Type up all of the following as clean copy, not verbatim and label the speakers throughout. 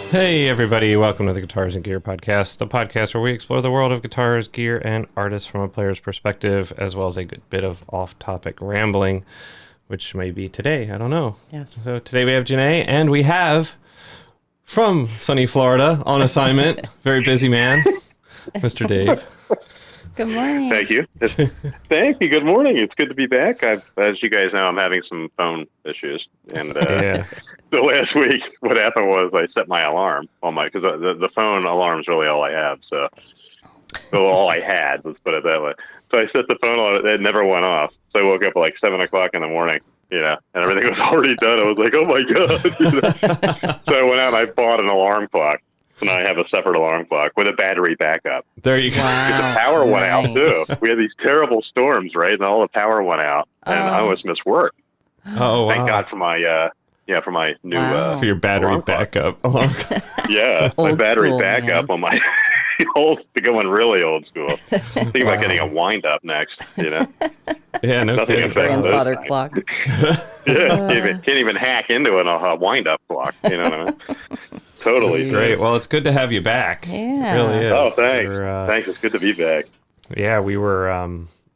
Speaker 1: Hey everybody, welcome to the Guitars and Gear Podcast, the podcast where we explore the world of guitars, gear, and artists from a player's perspective, as well as a good bit of off-topic rambling, which may be today, I don't know.
Speaker 2: Yes.
Speaker 1: So today we have Janae, and we have, from sunny Florida, on assignment, very busy man, Mr. Dave.
Speaker 2: Good morning.
Speaker 3: Thank you. Thank you. Good morning. It's good to be back. As you guys know, I'm having some phone issues, and the last week, what happened was I set my alarm on because the phone alarm is really all I have. So all I had, let's put it that way. So I set the phone on; it never went off. So I woke up at like 7 o'clock in the morning, and everything was already done. I was like, "Oh my god!" So I went out and I bought an alarm clock. So now I have a separate alarm clock with a battery backup.
Speaker 1: There you go.
Speaker 2: Wow.
Speaker 3: Because the power went out, too. We had these terrible storms, right? And all the power went out. And I almost missed work.
Speaker 1: Oh, wow.
Speaker 3: Thank God for my new...
Speaker 1: for your battery backup.
Speaker 3: Yeah, my
Speaker 2: Old
Speaker 3: battery
Speaker 2: school,
Speaker 3: backup
Speaker 2: man.
Speaker 3: on my going really old school. Thinking about getting a wind-up next,
Speaker 1: Yeah, no
Speaker 3: Nothing
Speaker 1: kidding.
Speaker 3: affects
Speaker 2: Grandfather
Speaker 3: this.
Speaker 2: clock.
Speaker 3: Yeah, can't even hack into a wind-up clock. You know what I mean? Totally.
Speaker 1: Great. Well, it's good to have you back.
Speaker 2: Yeah.
Speaker 1: It really is.
Speaker 3: Oh, thanks.
Speaker 1: We're,
Speaker 3: Thanks. It's good to be back.
Speaker 1: Yeah, we were,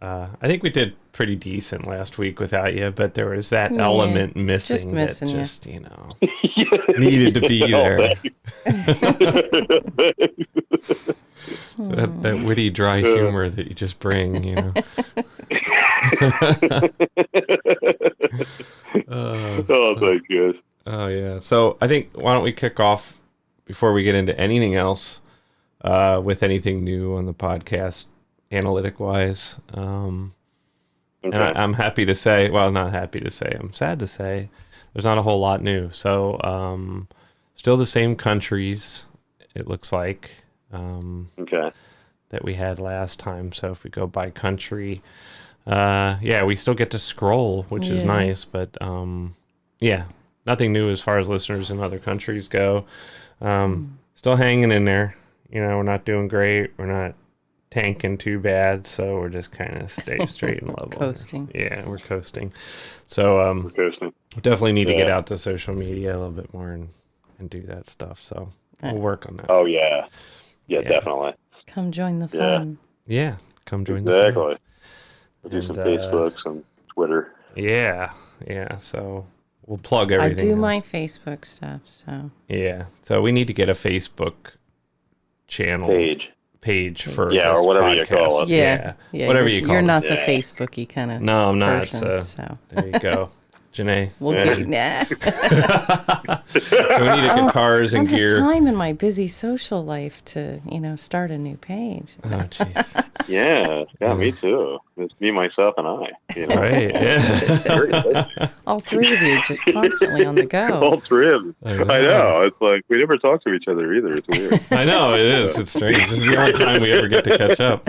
Speaker 1: I think we did pretty decent last week without you, but there was that element missing
Speaker 2: missing
Speaker 1: that
Speaker 2: you.
Speaker 1: just, needed to be there. That witty, dry humor that you just bring,
Speaker 3: Oh, thank you.
Speaker 1: Oh, yeah. So I think, why don't we kick off, before we get into anything else, with anything new on the podcast, analytic-wise. And I'm happy to say, well, not happy to say, I'm sad to say, there's not a whole lot new. So still the same countries, it looks like, that we had last time. So if we go by country, we still get to scroll, which is nice. But, nothing new as far as listeners in other countries go. Still hanging in there. We're not doing great. We're not tanking too bad, so we're just kind of stay straight and level.
Speaker 2: Coasting.
Speaker 1: Yeah, we're coasting. So
Speaker 3: We're coasting.
Speaker 1: we definitely need to get out to social media a little bit more and do that stuff. So we'll work on that.
Speaker 3: Oh, yeah. Yeah, definitely.
Speaker 2: Come join the fun.
Speaker 1: Yeah, come join the fun.
Speaker 3: Exactly. We'll do some Facebook, some Twitter.
Speaker 1: Yeah. So we'll plug everything.
Speaker 2: I do
Speaker 1: else.
Speaker 2: my Facebook stuff, so.
Speaker 1: Yeah. So we need to get a Facebook channel page for
Speaker 3: or
Speaker 1: this
Speaker 3: whatever
Speaker 1: podcast.
Speaker 3: you call it.
Speaker 2: Yeah.
Speaker 1: Whatever you call
Speaker 2: You're
Speaker 1: it.
Speaker 2: not the Facebooky kind of
Speaker 1: No, I'm not.
Speaker 2: person, so.
Speaker 1: There you go. Janae.
Speaker 2: We'll get
Speaker 1: So we need a guitars
Speaker 2: I
Speaker 1: and
Speaker 2: don't have
Speaker 1: gear.
Speaker 2: time in my busy social life to, start a new page.
Speaker 1: Oh, jeez.
Speaker 3: Yeah, me too. It's me, myself, and I.
Speaker 1: Right. Yeah.
Speaker 2: All three of you just constantly on the
Speaker 3: All
Speaker 2: go.
Speaker 3: three of them.
Speaker 1: I
Speaker 3: I know. It's like we never talk to each other either. It's weird.
Speaker 1: I know it is. It's strange. This is the only time we ever get to catch up.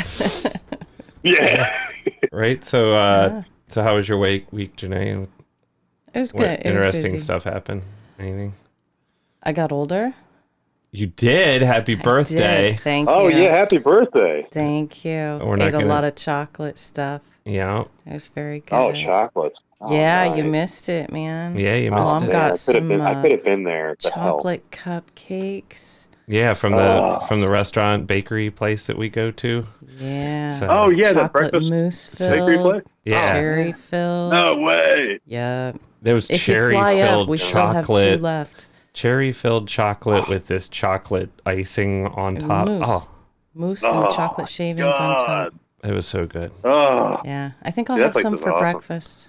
Speaker 3: Yeah.
Speaker 1: Right. So, so how was your week, Janae?
Speaker 2: It was
Speaker 1: What
Speaker 2: good. It was
Speaker 1: interesting
Speaker 2: busy.
Speaker 1: stuff happened? Anything?
Speaker 2: I got older.
Speaker 1: You did. Happy birthday.
Speaker 2: Did. Thank
Speaker 3: Oh,
Speaker 2: you.
Speaker 3: yeah. Happy birthday.
Speaker 2: Thank you.
Speaker 1: We're not
Speaker 2: Ate
Speaker 1: gonna-
Speaker 2: a lot of chocolate stuff.
Speaker 1: Yeah.
Speaker 2: It was very good.
Speaker 3: Oh, chocolate. Oh,
Speaker 2: yeah,
Speaker 3: nice.
Speaker 2: you missed it, man.
Speaker 1: Yeah, you missed
Speaker 2: Mom
Speaker 1: it.
Speaker 2: got
Speaker 3: I
Speaker 2: some
Speaker 3: could have been there. The hell.
Speaker 2: chocolate cupcakes.
Speaker 1: Yeah, from the restaurant bakery place that we go to.
Speaker 2: Yeah.
Speaker 1: So-
Speaker 3: Oh, yeah. The
Speaker 2: Chocolate
Speaker 3: breakfast
Speaker 2: mousse
Speaker 3: bakery
Speaker 2: filled.
Speaker 3: place?
Speaker 1: Yeah.
Speaker 2: Cherry filled.
Speaker 3: No way.
Speaker 2: Yeah.
Speaker 1: There was
Speaker 2: If you fly
Speaker 1: cherry-filled
Speaker 2: up, we still have two
Speaker 1: chocolate.
Speaker 2: left.
Speaker 1: Cherry-filled chocolate with this chocolate icing on
Speaker 2: And
Speaker 1: top.
Speaker 2: mousse.
Speaker 1: Oh,
Speaker 2: Mousse and chocolate shavings on top.
Speaker 1: it was so good.
Speaker 3: Oh.
Speaker 2: Yeah. I think I'll
Speaker 3: Yeah,
Speaker 2: have
Speaker 3: that's
Speaker 2: some
Speaker 3: like
Speaker 2: for
Speaker 3: awesome.
Speaker 2: breakfast.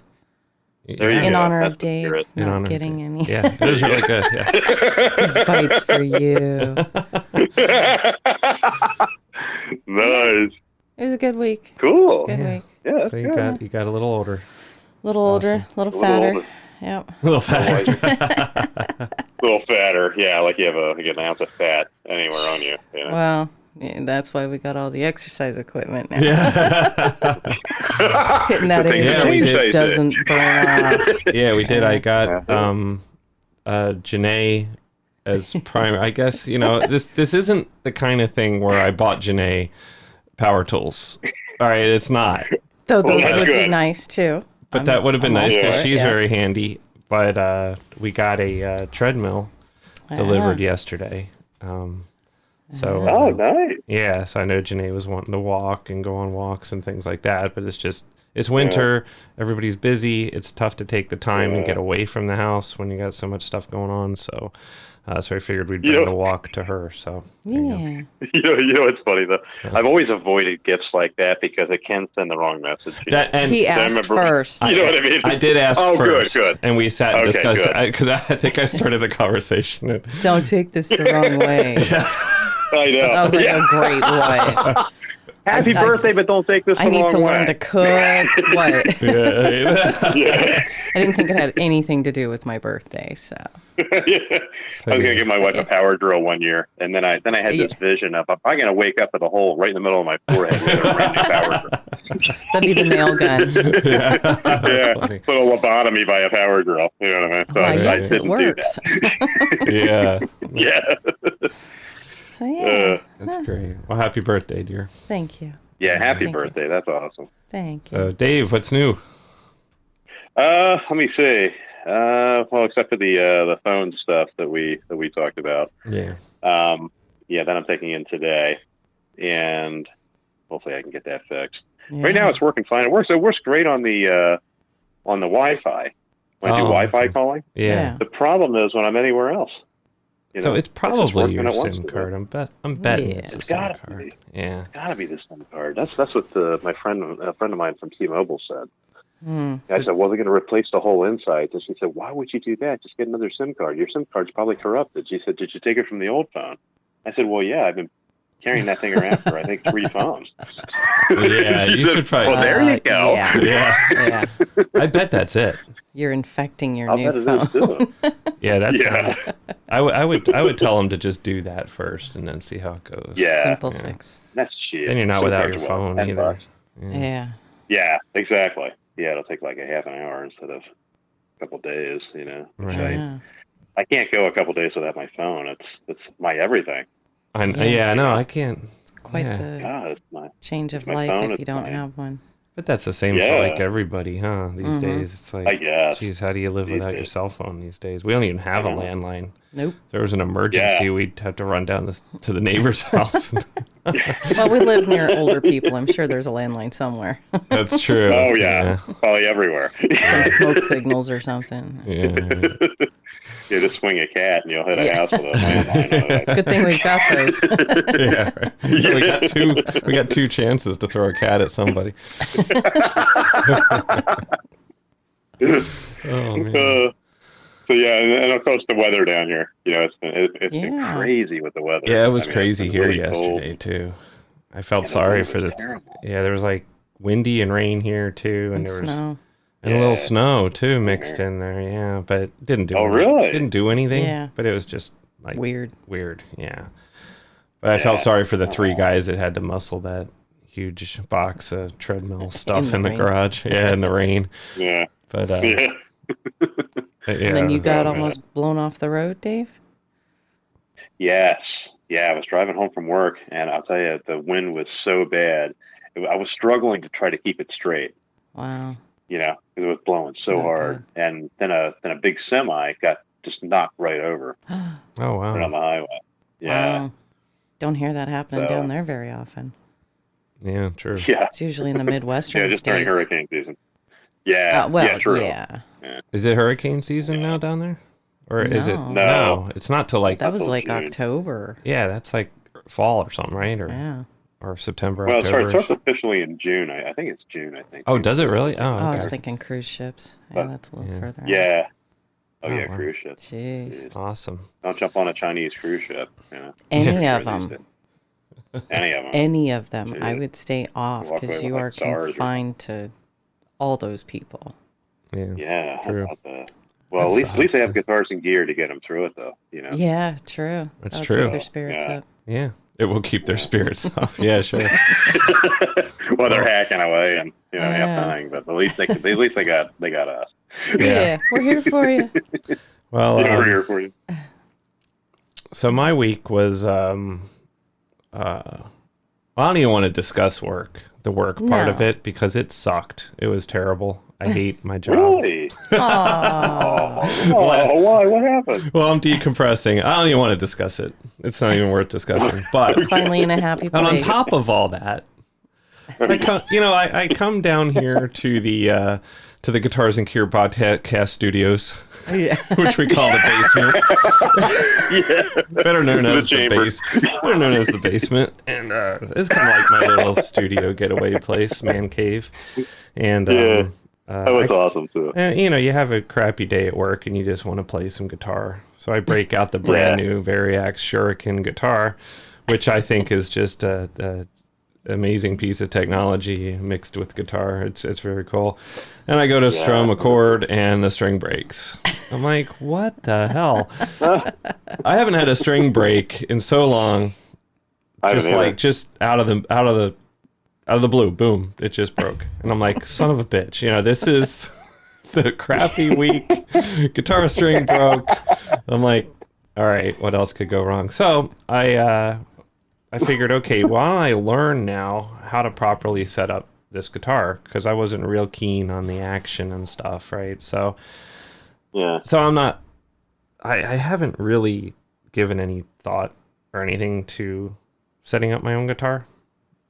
Speaker 3: There you
Speaker 2: In
Speaker 3: go.
Speaker 2: honor
Speaker 3: That's
Speaker 2: of
Speaker 3: the
Speaker 2: Dave
Speaker 3: spirit.
Speaker 1: In
Speaker 2: not
Speaker 1: honor of
Speaker 2: getting
Speaker 1: Dave.
Speaker 2: any.
Speaker 1: Yeah, it was really good. Yeah.
Speaker 2: These bites for you.
Speaker 3: Nice.
Speaker 2: It was a good week.
Speaker 3: Cool.
Speaker 2: Good week.
Speaker 3: Yeah, that's
Speaker 1: So you
Speaker 3: good.
Speaker 1: got a little older.
Speaker 2: Little older, little fatter.
Speaker 3: older.
Speaker 2: Yep.
Speaker 1: A little fatter.
Speaker 3: A little fatter. Yeah, like you have an ounce of fat anywhere on you.
Speaker 2: Well, yeah, that's why we got all the exercise equipment now.
Speaker 1: Yeah.
Speaker 2: Hitting that age
Speaker 1: Yeah, we did.
Speaker 2: doesn't burn off.
Speaker 1: Yeah, we did. I got Janae as prime. I guess, this isn't the kind of thing where I bought Janae power tools. All right, it's not.
Speaker 2: Though those
Speaker 3: that's
Speaker 2: would be
Speaker 3: good.
Speaker 2: nice too.
Speaker 1: But that would have been
Speaker 2: I'm all
Speaker 1: nice because
Speaker 2: for it,
Speaker 1: she's
Speaker 2: yeah.
Speaker 1: very handy. But we got a treadmill delivered yesterday. So
Speaker 3: Oh, nice.
Speaker 1: yeah, so I know Janae was wanting to walk and go on walks and things like that, but it's winter, everybody's busy, it's tough to take the time and get away from the house when you got so much stuff going on, so I figured we'd bring the walk to her, so
Speaker 2: Yeah.
Speaker 3: You know what's funny though? I've always avoided gifts like that because it can send the wrong message.
Speaker 1: And
Speaker 2: he asked first.
Speaker 3: You know what I mean?
Speaker 1: I did ask first.
Speaker 3: Good.
Speaker 1: And we sat and discussed
Speaker 3: good.
Speaker 1: it, because I think I started the conversation.
Speaker 2: Don't take this the wrong way.
Speaker 3: I know.
Speaker 2: I was like, oh, great, what?
Speaker 3: Happy birthday, but don't take this the
Speaker 2: I need
Speaker 3: wrong
Speaker 2: to
Speaker 3: way.
Speaker 2: learn to cook. What?
Speaker 3: Yeah.
Speaker 2: I didn't think it had anything to do with my birthday, so.
Speaker 3: I was gonna give my wife a power drill one year, and then I had this vision of, I'm gonna wake up with a hole right in the middle of my forehead with a brand new power drill.
Speaker 2: That'd be the nail gun.
Speaker 3: Yeah, put a lobotomy by a power drill. You know what I mean? So
Speaker 2: Yes,
Speaker 3: I
Speaker 2: it
Speaker 3: didn't
Speaker 2: works.
Speaker 3: do that. Yeah.
Speaker 2: So yeah,
Speaker 1: That's great. Well, happy birthday, dear.
Speaker 2: thank you.
Speaker 3: Yeah, happy
Speaker 2: Thank you.
Speaker 3: birthday. That's awesome.
Speaker 2: Thank you.
Speaker 1: So, Dave, what's new?
Speaker 3: Let me see. Well, except for the phone stuff that we talked about.
Speaker 1: Yeah.
Speaker 3: That I'm taking in today, and hopefully I can get that fixed.
Speaker 2: Yeah.
Speaker 3: Right now, it's working fine. It works great on the Wi-Fi. When I do Wi-Fi calling.
Speaker 1: Yeah.
Speaker 3: The problem is when I'm anywhere else.
Speaker 1: So it's probably your
Speaker 3: working at
Speaker 1: SIM
Speaker 3: once,
Speaker 1: card. I'm betting
Speaker 2: Yeah.
Speaker 1: it's a
Speaker 3: It's
Speaker 1: SIM
Speaker 3: gotta
Speaker 1: card.
Speaker 3: be.
Speaker 1: Yeah.
Speaker 3: It's gotta be the SIM card. That's what a friend of mine from T-Mobile said. I said, well, they're going to replace the whole inside. And she said, why would you do that? Just get another SIM card. Your SIM card's probably corrupted. She said, did you take it from the old phone? I said, well, yeah, I've been carrying that thing around for, I think, 3 phones.
Speaker 1: Yeah, you should probably.
Speaker 3: Well, there you go.
Speaker 2: Yeah.
Speaker 1: I bet that's it.
Speaker 2: You're infecting your
Speaker 3: I'll
Speaker 2: new
Speaker 3: bet it
Speaker 2: phone.
Speaker 3: is, too.
Speaker 1: Yeah, that's.
Speaker 3: Yeah.
Speaker 1: I would tell them to just do that first and then see how it goes.
Speaker 3: Yeah.
Speaker 2: Simple fix.
Speaker 3: That's shit.
Speaker 1: Then you're not
Speaker 3: SIM
Speaker 1: without
Speaker 3: cards
Speaker 1: your
Speaker 3: are, what,
Speaker 1: phone
Speaker 3: $10?
Speaker 1: either.
Speaker 2: Yeah.
Speaker 3: Yeah, exactly. Yeah, it'll take like a half an hour instead of a couple days, you know.
Speaker 1: Right.
Speaker 2: Yeah.
Speaker 3: I can't go a couple days without my phone. It's my everything.
Speaker 1: I can't.
Speaker 2: Quite
Speaker 1: Yeah.
Speaker 2: the
Speaker 3: God, it's my
Speaker 2: change of
Speaker 3: my
Speaker 2: life
Speaker 3: phone,
Speaker 2: if
Speaker 3: it's
Speaker 2: you don't
Speaker 3: my-
Speaker 2: have one.
Speaker 1: But that's the same for
Speaker 3: Yeah.
Speaker 1: like everybody, huh? These days, it's like,
Speaker 3: I guess.
Speaker 1: geez, how do you live
Speaker 3: These
Speaker 1: without your
Speaker 3: days.
Speaker 1: cell phone these days? We don't even have a
Speaker 3: I know.
Speaker 1: landline.
Speaker 2: Nope.
Speaker 1: If there was an emergency,
Speaker 3: Yeah.
Speaker 1: we'd have to run down to the neighbor's house.
Speaker 2: Well, we live near older people. I'm sure there's a landline somewhere.
Speaker 1: That's true.
Speaker 3: Oh yeah, probably everywhere.
Speaker 2: Some smoke signals or something.
Speaker 1: Yeah.
Speaker 3: You just swing a cat and you'll hit a house with a landline.
Speaker 2: Good thing we've got those.
Speaker 1: Yeah, right. We got two chances to throw a cat at somebody. Oh man.
Speaker 3: So yeah, and of course the weather down here. You know, it's been
Speaker 2: Yeah.
Speaker 3: crazy with the weather.
Speaker 1: Yeah, it was
Speaker 3: I mean,
Speaker 1: crazy
Speaker 3: it's been
Speaker 1: here
Speaker 3: really cold.
Speaker 1: yesterday too. I felt
Speaker 3: Yeah, the
Speaker 1: sorry
Speaker 3: weather
Speaker 1: for
Speaker 3: was
Speaker 1: the.
Speaker 3: terrible.
Speaker 1: Yeah, there was like windy and rain here too, and
Speaker 2: And
Speaker 1: there was
Speaker 2: snow.
Speaker 1: and a little
Speaker 3: Yeah.
Speaker 1: snow too mixed in there. Yeah, but it didn't do.
Speaker 3: Oh,
Speaker 1: anything.
Speaker 3: really?
Speaker 1: Didn't do anything.
Speaker 2: Yeah.
Speaker 1: But it was just like
Speaker 2: Weird.
Speaker 1: Weird. Yeah. But I felt sorry for the 3 guys that had to muscle that huge box of treadmill stuff in the
Speaker 2: rain.
Speaker 1: garage. Yeah, in the rain.
Speaker 3: Yeah.
Speaker 1: But
Speaker 3: Yeah.
Speaker 2: And then you got
Speaker 3: Oh,
Speaker 2: almost blown off the road, Dave?
Speaker 3: Yes. Yeah, I was driving home from work, and I'll tell you, the wind was so bad. I was struggling to try to keep it straight,
Speaker 2: Wow.
Speaker 3: you know, because it was blowing so
Speaker 2: Not
Speaker 3: hard. And then a big semi got just knocked right over
Speaker 1: Oh
Speaker 3: right on
Speaker 1: wow.
Speaker 3: the highway. Yeah.
Speaker 2: Wow. Don't hear that happening
Speaker 3: So-
Speaker 2: down there very often.
Speaker 1: Yeah, true.
Speaker 3: Yeah.
Speaker 2: It's usually in the Midwestern
Speaker 3: Yeah, just
Speaker 2: states.
Speaker 3: during hurricane season. Yeah.
Speaker 2: Well,
Speaker 3: yeah, true.
Speaker 2: yeah.
Speaker 1: Is it hurricane season now down there? Or is it?
Speaker 2: No.
Speaker 3: No.
Speaker 1: It's not till like.
Speaker 2: That was
Speaker 3: till
Speaker 2: like
Speaker 3: June.
Speaker 2: October.
Speaker 1: Yeah, that's like fall or something, right?
Speaker 2: Yeah.
Speaker 1: Or September,
Speaker 3: Well,
Speaker 1: October.
Speaker 3: it starts officially in June. I think it's June, I think.
Speaker 1: Oh, does it really? Oh,
Speaker 2: Oh, I was
Speaker 1: okay.
Speaker 2: thinking cruise ships. Yeah, that's a little
Speaker 1: Yeah.
Speaker 2: further. out.
Speaker 3: Yeah. Oh,
Speaker 1: Oh,
Speaker 3: yeah,
Speaker 1: wow.
Speaker 3: cruise ships.
Speaker 2: Jeez.
Speaker 1: Awesome.
Speaker 3: Don't jump on a Chinese cruise ship. You know.
Speaker 2: Any of them.
Speaker 3: Any of them.
Speaker 2: Any of them. I
Speaker 3: Jeez.
Speaker 2: would stay off
Speaker 3: Walk
Speaker 2: because
Speaker 3: away
Speaker 2: you
Speaker 3: with,
Speaker 2: are
Speaker 3: like, SARS or
Speaker 2: confined to all those people.
Speaker 1: Yeah.
Speaker 3: Yeah. how
Speaker 1: True.
Speaker 3: about that? Well,
Speaker 1: That
Speaker 3: at least they have
Speaker 1: sucks.
Speaker 3: guitars and gear to get them through it, though. You know.
Speaker 2: Yeah, true.
Speaker 1: That's
Speaker 2: That'll
Speaker 1: true.
Speaker 2: Keep their spirits
Speaker 3: Yeah.
Speaker 2: up.
Speaker 1: Yeah. It will keep their spirits up. Yeah, sure.
Speaker 3: Well, they're hacking away and half
Speaker 2: Yeah.
Speaker 3: dying, but at least they got us.
Speaker 2: Yeah. We're here for you.
Speaker 1: Well,
Speaker 3: We're here for you.
Speaker 1: so my week was I don't even want to discuss work the work part of it because it sucked. It was terrible. I hate my job.
Speaker 3: Really? Why? What happened?
Speaker 1: Well, I'm decompressing. I don't even want to discuss it. It's not even worth discussing. But
Speaker 2: It's finally in a happy place.
Speaker 1: and on top of all that, I come down here to the Guitars and Cure podcast studios, which we call the basement. Better known as the Better known as the basement, and it's kind of like my little studio getaway place, man cave. And
Speaker 3: that was awesome too.
Speaker 1: And you have a crappy day at work, and you just want to play some guitar. So I break out the brand new Variax Shuriken guitar, which I think is just a amazing piece of technology mixed with guitar. It's very cool. And I go to strum a chord and the string breaks. I'm like, what the hell? I haven't had a string break in so long. Just out of the blue, boom, it just broke. And I'm like, son of a bitch. This is the crappy week. Guitar string broke. I'm like, all right, what else could go wrong? So I figured, okay, why don't I learn now how to properly set up this guitar? Because I wasn't real keen on the action and stuff, right? So I'm not, I haven't really given any thought or anything to setting up my own guitar.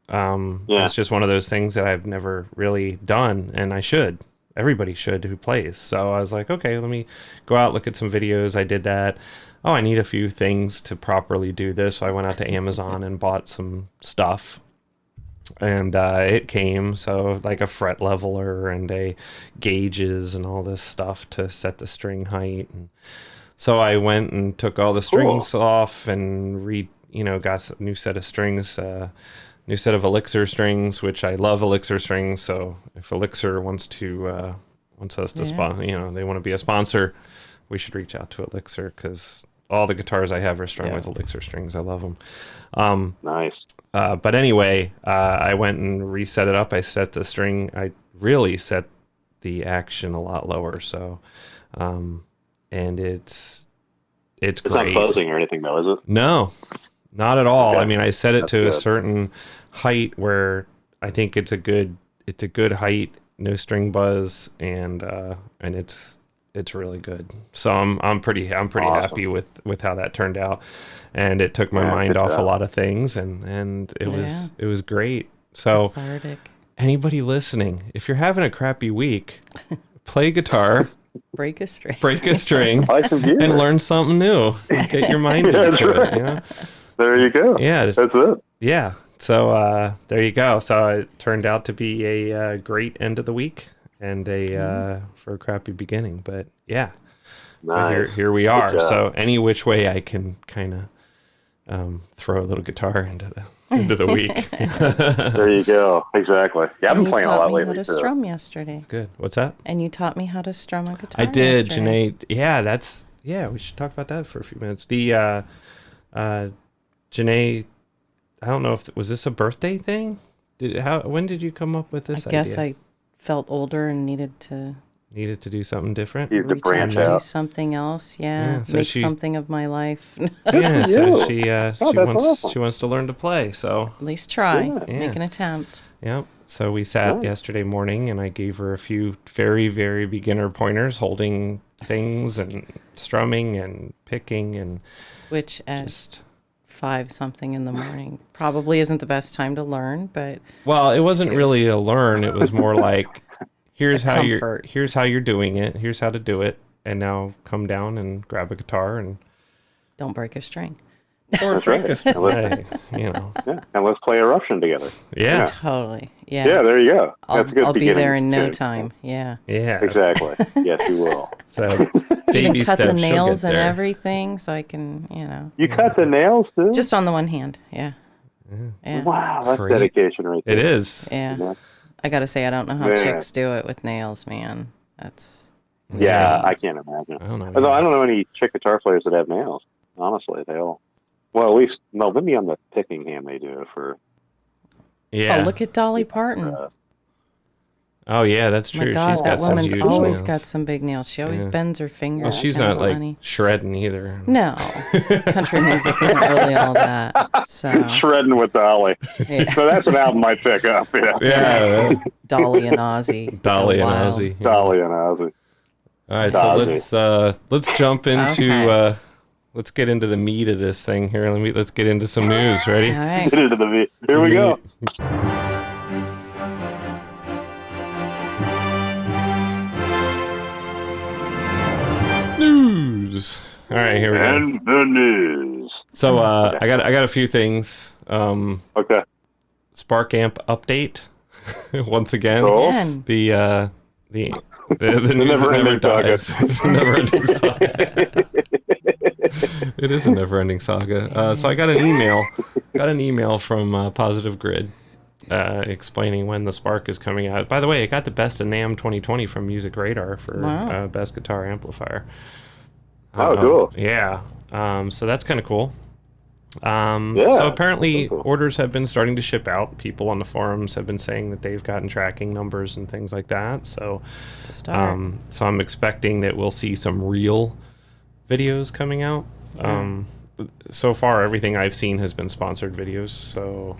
Speaker 1: It's just one of those things that I've never really done, and I should. Everybody should who plays. So I was like, okay, let me go out, look at some videos. I did that. Oh, I need a few things to properly do this. So I went out to Amazon and bought some stuff. And it came, so like a fret leveler and a gauges and all this stuff to set the string height. And so I went and took all the strings off and got a new set of strings, new set of Elixir strings, which I love Elixir strings. So if Elixir wants us to they want to be a sponsor, we should reach out to Elixir because all the guitars I have are strung with Elixir strings. I love them.
Speaker 3: Nice.
Speaker 1: But anyway, I went and reset it up. I set the string. I really set the action a lot lower. So, and it's great.
Speaker 3: It's not buzzing or anything though, is it?
Speaker 1: No, not at all.
Speaker 3: Okay.
Speaker 1: I mean, I set it
Speaker 3: That's
Speaker 1: to
Speaker 3: good.
Speaker 1: a certain height where I think it's a good height, no string buzz, and it's really good. So I'm pretty awesome. Happy with how that turned out, and it took my mind off a lot of things, and it was great. So
Speaker 2: cathartic.
Speaker 1: Anybody listening, if you're having a crappy week, play guitar,
Speaker 2: break a string,
Speaker 1: and learn something new. And get your mind into it.
Speaker 3: There you go.
Speaker 1: Yeah,
Speaker 3: that's it.
Speaker 1: Yeah. So there you go. So it turned out to be a great end of the week and for a crappy beginning. But yeah,
Speaker 3: nice.
Speaker 1: Here we are. So any which way I can kind of throw a little guitar into the week.
Speaker 3: There you go. Exactly. Yeah, I've been playing a lot lately.
Speaker 2: You taught me how to strum yesterday.
Speaker 1: Good. What's that?
Speaker 2: And you taught me how to strum a guitar.
Speaker 1: I did,
Speaker 2: yesterday.
Speaker 1: Janae. Yeah, we should talk about that for a few minutes. The Janae, I don't know if was this a birthday thing? When did you come up with this idea?
Speaker 2: I guess I felt older and needed to
Speaker 1: do something different.
Speaker 3: You to branch out.
Speaker 2: Do something else. So make something of my life.
Speaker 1: Yeah, so she
Speaker 3: awesome.
Speaker 1: She wants to learn to play. So
Speaker 2: at least try.
Speaker 1: Yeah.
Speaker 2: Make an attempt.
Speaker 1: Yep. So we sat yesterday morning, and I gave her a few very, very beginner pointers, holding things and strumming and picking and
Speaker 2: which at 5-something in the morning probably isn't the best time to learn, but
Speaker 1: it wasn't really a learn. It was more like here's how you're doing it. Here's how to do it. And now come down and grab a guitar and
Speaker 2: don't break a string.
Speaker 1: Or break a string. Hey,
Speaker 3: Yeah, and let's play Eruption together.
Speaker 1: Yeah.
Speaker 2: Totally. Yeah.
Speaker 3: Yeah, there you go. That's a good
Speaker 2: I'll be
Speaker 3: beginning.
Speaker 2: there in no time. Yeah.
Speaker 1: Yeah.
Speaker 3: Exactly. Yes, you will.
Speaker 1: So baby
Speaker 2: even cut
Speaker 1: steps,
Speaker 2: the nails
Speaker 1: she'll
Speaker 2: and
Speaker 1: get there.
Speaker 2: everything so I can,
Speaker 3: You cut the nails too?
Speaker 2: just on the one hand. Yeah. Yeah.
Speaker 3: Wow, that's
Speaker 1: Great.
Speaker 3: dedication right there.
Speaker 1: It is.
Speaker 2: Yeah. I got to say, I don't know how chicks do it with nails, man. That's
Speaker 3: Yeah, I can't imagine.
Speaker 1: I don't know.
Speaker 3: Although I don't know any chick guitar players that have nails. Honestly, they all. Well, at least maybe on the picking hand they do for.
Speaker 1: Yeah.
Speaker 2: Oh, look at Dolly Parton.
Speaker 1: Oh yeah, that's true.
Speaker 2: My God,
Speaker 1: She's
Speaker 2: that
Speaker 1: got some
Speaker 2: woman's
Speaker 1: huge
Speaker 2: always
Speaker 1: nails.
Speaker 2: got some big nails. She always
Speaker 1: Yeah.
Speaker 2: bends her fingers.
Speaker 1: Well, she's not like shredding either.
Speaker 2: No, country music isn't really all that. So
Speaker 3: Shredding with Dolly.
Speaker 2: yeah.
Speaker 3: So that's an album I pick up. Yeah.
Speaker 1: Yeah.
Speaker 2: Dolly and Ozzy.
Speaker 1: Dolly
Speaker 2: Oh,
Speaker 1: and
Speaker 2: wow.
Speaker 1: Ozzy.
Speaker 3: Dolly and Ozzy.
Speaker 1: All right,
Speaker 3: Ozzy.
Speaker 1: so let's jump into
Speaker 2: Okay.
Speaker 1: let's get into the meat of this thing here. Let's get into some news. Ready?
Speaker 2: All right.
Speaker 3: Get into the meat. Here we go.
Speaker 1: News. All right, here we go.
Speaker 3: And the news.
Speaker 1: So I got a few things.
Speaker 3: Okay.
Speaker 1: Spark amp update once again.
Speaker 3: Cool.
Speaker 2: Again.
Speaker 1: The news that never
Speaker 3: never-ending
Speaker 1: dies. It's a never-ending saga. It is a never-ending saga. So I got an email from Positive Grid explaining when the Spark is coming out. By the way, it got the Best of NAMM 2020 from Music Radar for Best Guitar Amplifier.
Speaker 3: Oh, cool.
Speaker 1: Yeah. So that's kind of cool.
Speaker 3: Yeah,
Speaker 1: so apparently
Speaker 3: cool.
Speaker 1: orders have been starting to ship out. People on the forums have been saying that they've gotten tracking numbers and things like that. So,
Speaker 2: It's a start.
Speaker 1: so I'm expecting that we'll see some real videos coming out. So far, everything I've seen has been sponsored videos. So,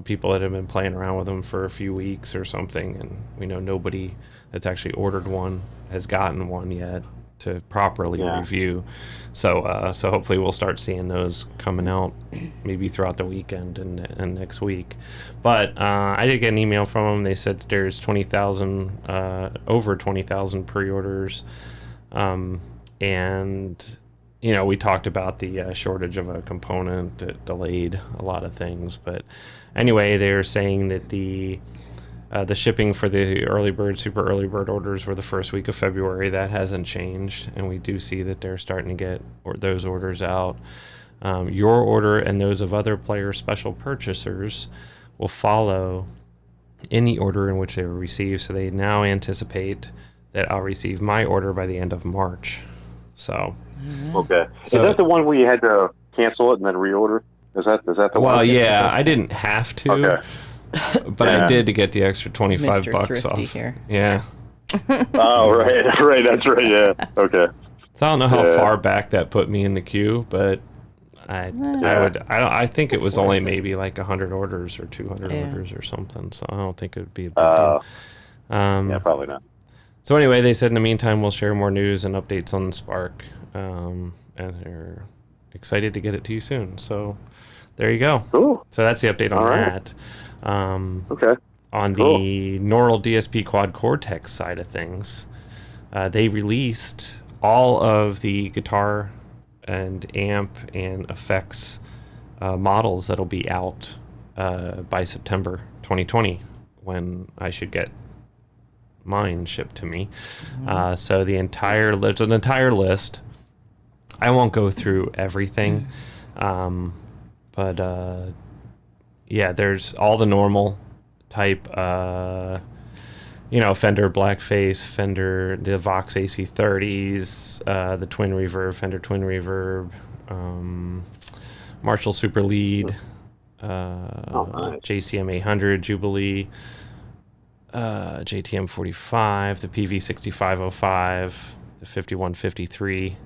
Speaker 1: people that have been playing around with them for a few weeks or something, and we know nobody that's actually ordered one has gotten one yet to properly review. So hopefully we'll start seeing those coming out maybe throughout the weekend and next week. But I did get an email from them. They said that there's 20,000 over 20,000 pre-orders, and we talked about the shortage of a component that delayed a lot of things. But anyway, they're saying that the shipping for the super early bird orders were the first week of February. That hasn't changed, and we do see that they're starting to get those orders out. Your order and those of other player special purchasers will follow any order in which they were received. So they now anticipate that I'll receive my order by the end of March. So,
Speaker 3: Okay.
Speaker 1: So-
Speaker 3: is that the one where you had to cancel it and then reorder? Is that the one?
Speaker 1: well, yeah, I didn't have to.
Speaker 3: Okay.
Speaker 1: But I did to get the extra 25
Speaker 2: Mr.
Speaker 1: bucks
Speaker 2: Thrifty
Speaker 1: off.
Speaker 2: here.
Speaker 1: Yeah.
Speaker 3: Oh, right, that's right, yeah. Okay.
Speaker 1: So I don't know how
Speaker 3: Yeah.
Speaker 1: far back that put me in the queue, but I think it was only maybe like 100 orders or 200 orders or something. So I don't think it would be a big deal.
Speaker 3: Yeah, probably not.
Speaker 1: So anyway, they said in the meantime we'll share more news and updates on Spark, and they're excited to get it to you soon. So there you go.
Speaker 3: Cool.
Speaker 1: So that's the update on
Speaker 3: All right.
Speaker 1: that.
Speaker 3: Okay.
Speaker 1: On the Neural DSP Quad Cortex side of things, they released all of the guitar and amp and effects models that'll be out by September 2020, when I should get mine shipped to me. So the entire list. I won't go through everything, but there's all the normal type, Fender Blackface, Fender, the Vox AC30s, the Twin Reverb, Fender Twin Reverb, Marshall Super Lead,
Speaker 3: nice.
Speaker 1: JCM 800 Jubilee, JTM 45, the PV 6505, the 5153.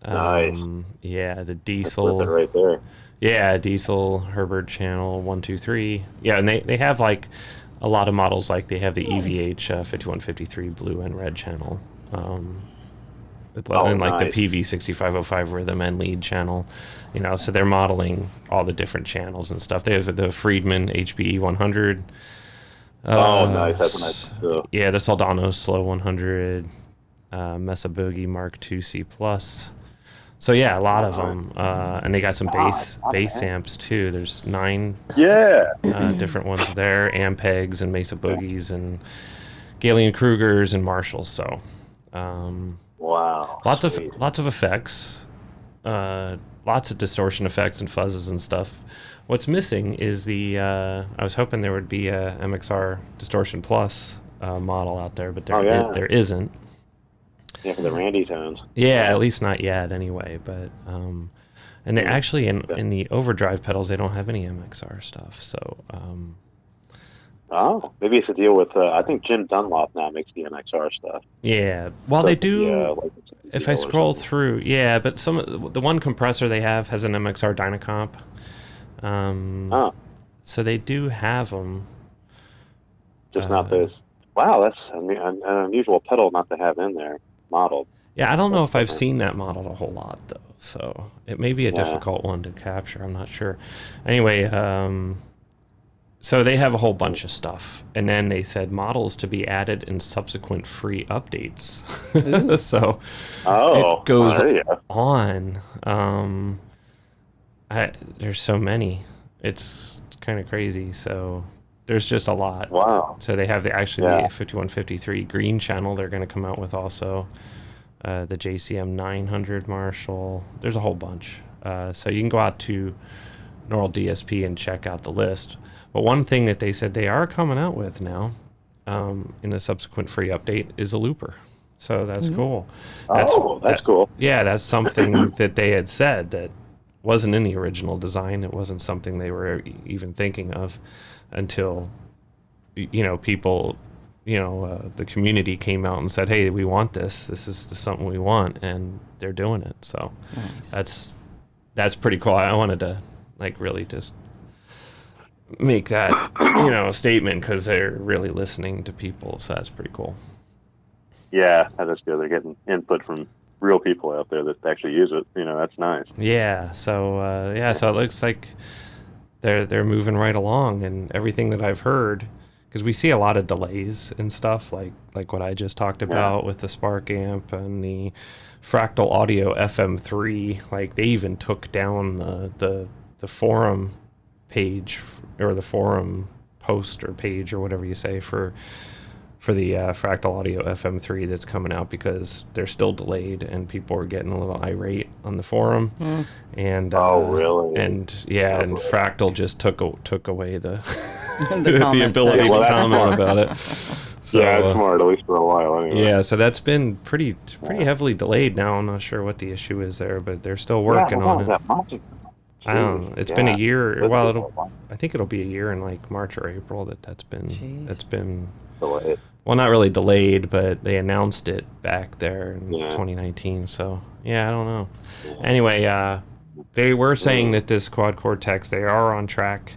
Speaker 3: Nice.
Speaker 1: Yeah, the
Speaker 3: That's
Speaker 1: Diesel.
Speaker 3: it right there.
Speaker 1: Yeah, Diesel, Herbert channel 123. Yeah, and they have like a lot of models. Like they have the EVH 5153 blue and red channel, and like
Speaker 3: nice.
Speaker 1: the PV 6505 rhythm and lead channel. So they're modeling all the different channels and stuff. They have the Friedman HBE 100.
Speaker 3: Nice. That's a nice.
Speaker 1: Yeah, the Soldano Slow 100, Mesa Boogie Mark II C Plus. So yeah, a lot of them, and they got some bass amps too. There's 9 different ones there, Ampegs and Mesa Boogies and Galen Krugers and Marshalls. So
Speaker 3: Wow.
Speaker 1: lots of effects, lots of distortion effects and fuzzes and stuff. What's missing is the I was hoping there would be a MXR Distortion Plus model out there, but there isn't.
Speaker 3: Yeah, for the Randy tones.
Speaker 1: Yeah, at least not yet anyway, but and they actually in the overdrive pedals they don't have any MXR stuff. So
Speaker 3: Oh, maybe it's a deal with, I think Jim Dunlop now makes the MXR stuff.
Speaker 1: Yeah. Well, they do.
Speaker 3: Like
Speaker 1: If I scroll through, yeah, but the one compressor they have has an MXR Dynacomp. So they do have them.
Speaker 3: Just not this. Wow, that's an unusual pedal not to have in there modeled.
Speaker 1: Yeah, I don't know if I've seen that modeled a whole lot, though. So it may be a difficult one to capture. I'm not sure. Anyway, so they have a whole bunch of stuff. And then they said models to be added in subsequent free updates. So it goes on. There's so many. It's kind of crazy. So there's just a lot.
Speaker 3: Wow.
Speaker 1: So they have the 5153 green channel they're going to come out with also. The JCM 900 Marshall. There's a whole bunch. So you can go out to Neural DSP and check out the list. But one thing that they said they are coming out with now in a subsequent free update is a looper. So that's cool. That's cool. Yeah, that's something that they had said that wasn't in the original design. It wasn't something they were even thinking of until, people... the community came out and said, "Hey, we want this. This is something we want," and they're doing it. So
Speaker 2: nice.
Speaker 1: that's pretty cool. I wanted to really just make that statement because they're really listening to people. So that's pretty cool.
Speaker 3: Yeah, that is good. They're getting input from real people out there that actually use it. That's nice.
Speaker 1: Yeah. So so it looks like they're moving right along, and everything that I've heard. Because we see a lot of delays and stuff like what I just talked about with the Spark amp and the Fractal Audio FM3. Like they even took down the forum page or the forum post or page or whatever you say for the Fractal Audio FM3 that's coming out because they're still delayed and people are getting a little irate on the forum. And
Speaker 3: really?
Speaker 1: And and Fractal just took away the
Speaker 2: the
Speaker 1: ability to comment about it. So,
Speaker 3: it's smart, at least for a while anyway.
Speaker 1: Yeah, so that's been pretty heavily delayed now. I'm not sure what the issue is there, but they're still working on it. I don't know. It's been a year. Well, I think it'll be a year in like March or April that's been
Speaker 3: delayed.
Speaker 1: Well, not really delayed, but they announced it back there in 2019. So I don't know. Anyway, they were saying that this Quad Cortex, they are on track.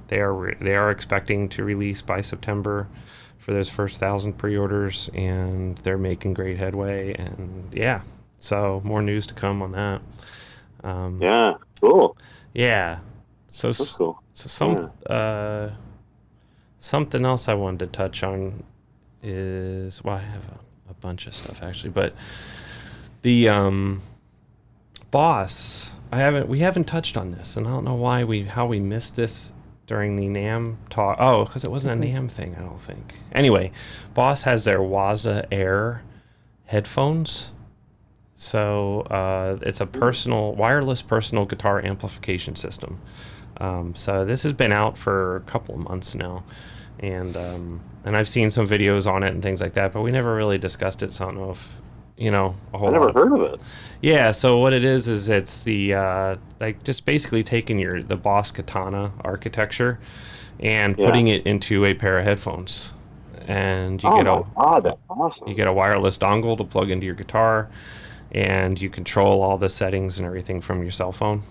Speaker 1: They are expecting to release by September for those first 1,000 pre-orders, and they're making great headway. And so more news to come on that.
Speaker 3: Cool.
Speaker 1: Yeah. So
Speaker 3: that's cool.
Speaker 1: So something else I wanted to touch on is I have a bunch of stuff actually, but the Boss. We haven't touched on this, and I don't know how we missed this during the NAMM talk. Oh, because it wasn't a NAMM thing, I don't think. Anyway, Boss has their Wazzar Air headphones. So it's a wireless personal guitar amplification system. So this has been out for a couple of months now, and I've seen some videos on it and things like that, but we never really discussed it. So I don't know if a whole.
Speaker 3: I never heard of it.
Speaker 1: Yeah. So what it is it's the just basically taking the Boss Katana architecture and putting it into a pair of headphones, and you
Speaker 3: that's awesome.
Speaker 1: You get a wireless dongle to plug into your guitar. And you control all the settings and everything from your cell phone.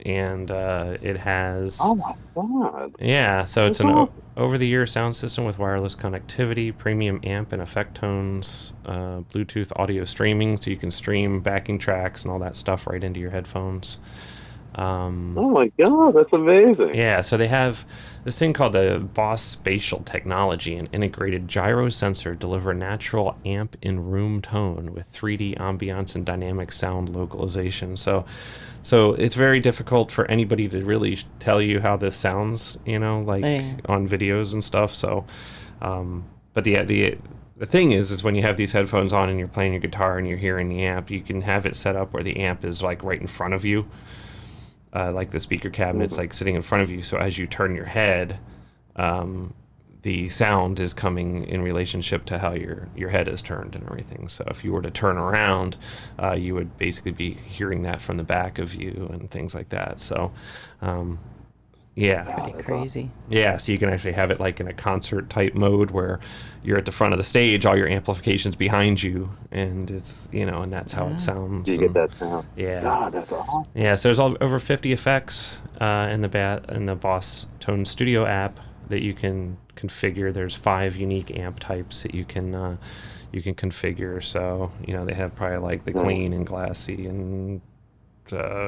Speaker 1: And it has...
Speaker 3: Oh, my God.
Speaker 1: Yeah, so it's an over-the-ear sound system with wireless connectivity, premium amp and effect tones, Bluetooth audio streaming, so you can stream backing tracks and all that stuff right into your headphones.
Speaker 3: Oh, my God, that's amazing.
Speaker 1: Yeah, so they have this thing called the Boss Spatial Technology, an integrated gyro sensor deliver natural amp in room tone with 3D ambiance and dynamic sound localization. So it's very difficult for anybody to really tell you how this sounds, on videos and stuff. So, but the thing is when you have these headphones on and you're playing your guitar and you're hearing the amp, you can have it set up where the amp is like right in front of you. Like the speaker cabinet's like sitting in front of you, so as you turn your head, the sound is coming in relationship to how your head is turned and everything. So if you were to turn around, you would basically be hearing that from the back of you and things like that. So Yeah.
Speaker 2: Pretty crazy.
Speaker 1: Yeah, so you can actually have it like in a concert type mode where you're at the front of the stage, all your amplification's behind you, and it's, and that's how it sounds.
Speaker 3: You get that sound.
Speaker 1: Yeah.
Speaker 3: God, that's awesome.
Speaker 1: Yeah, so there's over 50 effects in the Boss Tone Studio app that you can configure. There's 5 unique amp types that you can configure. So, they have probably like the clean and glassy and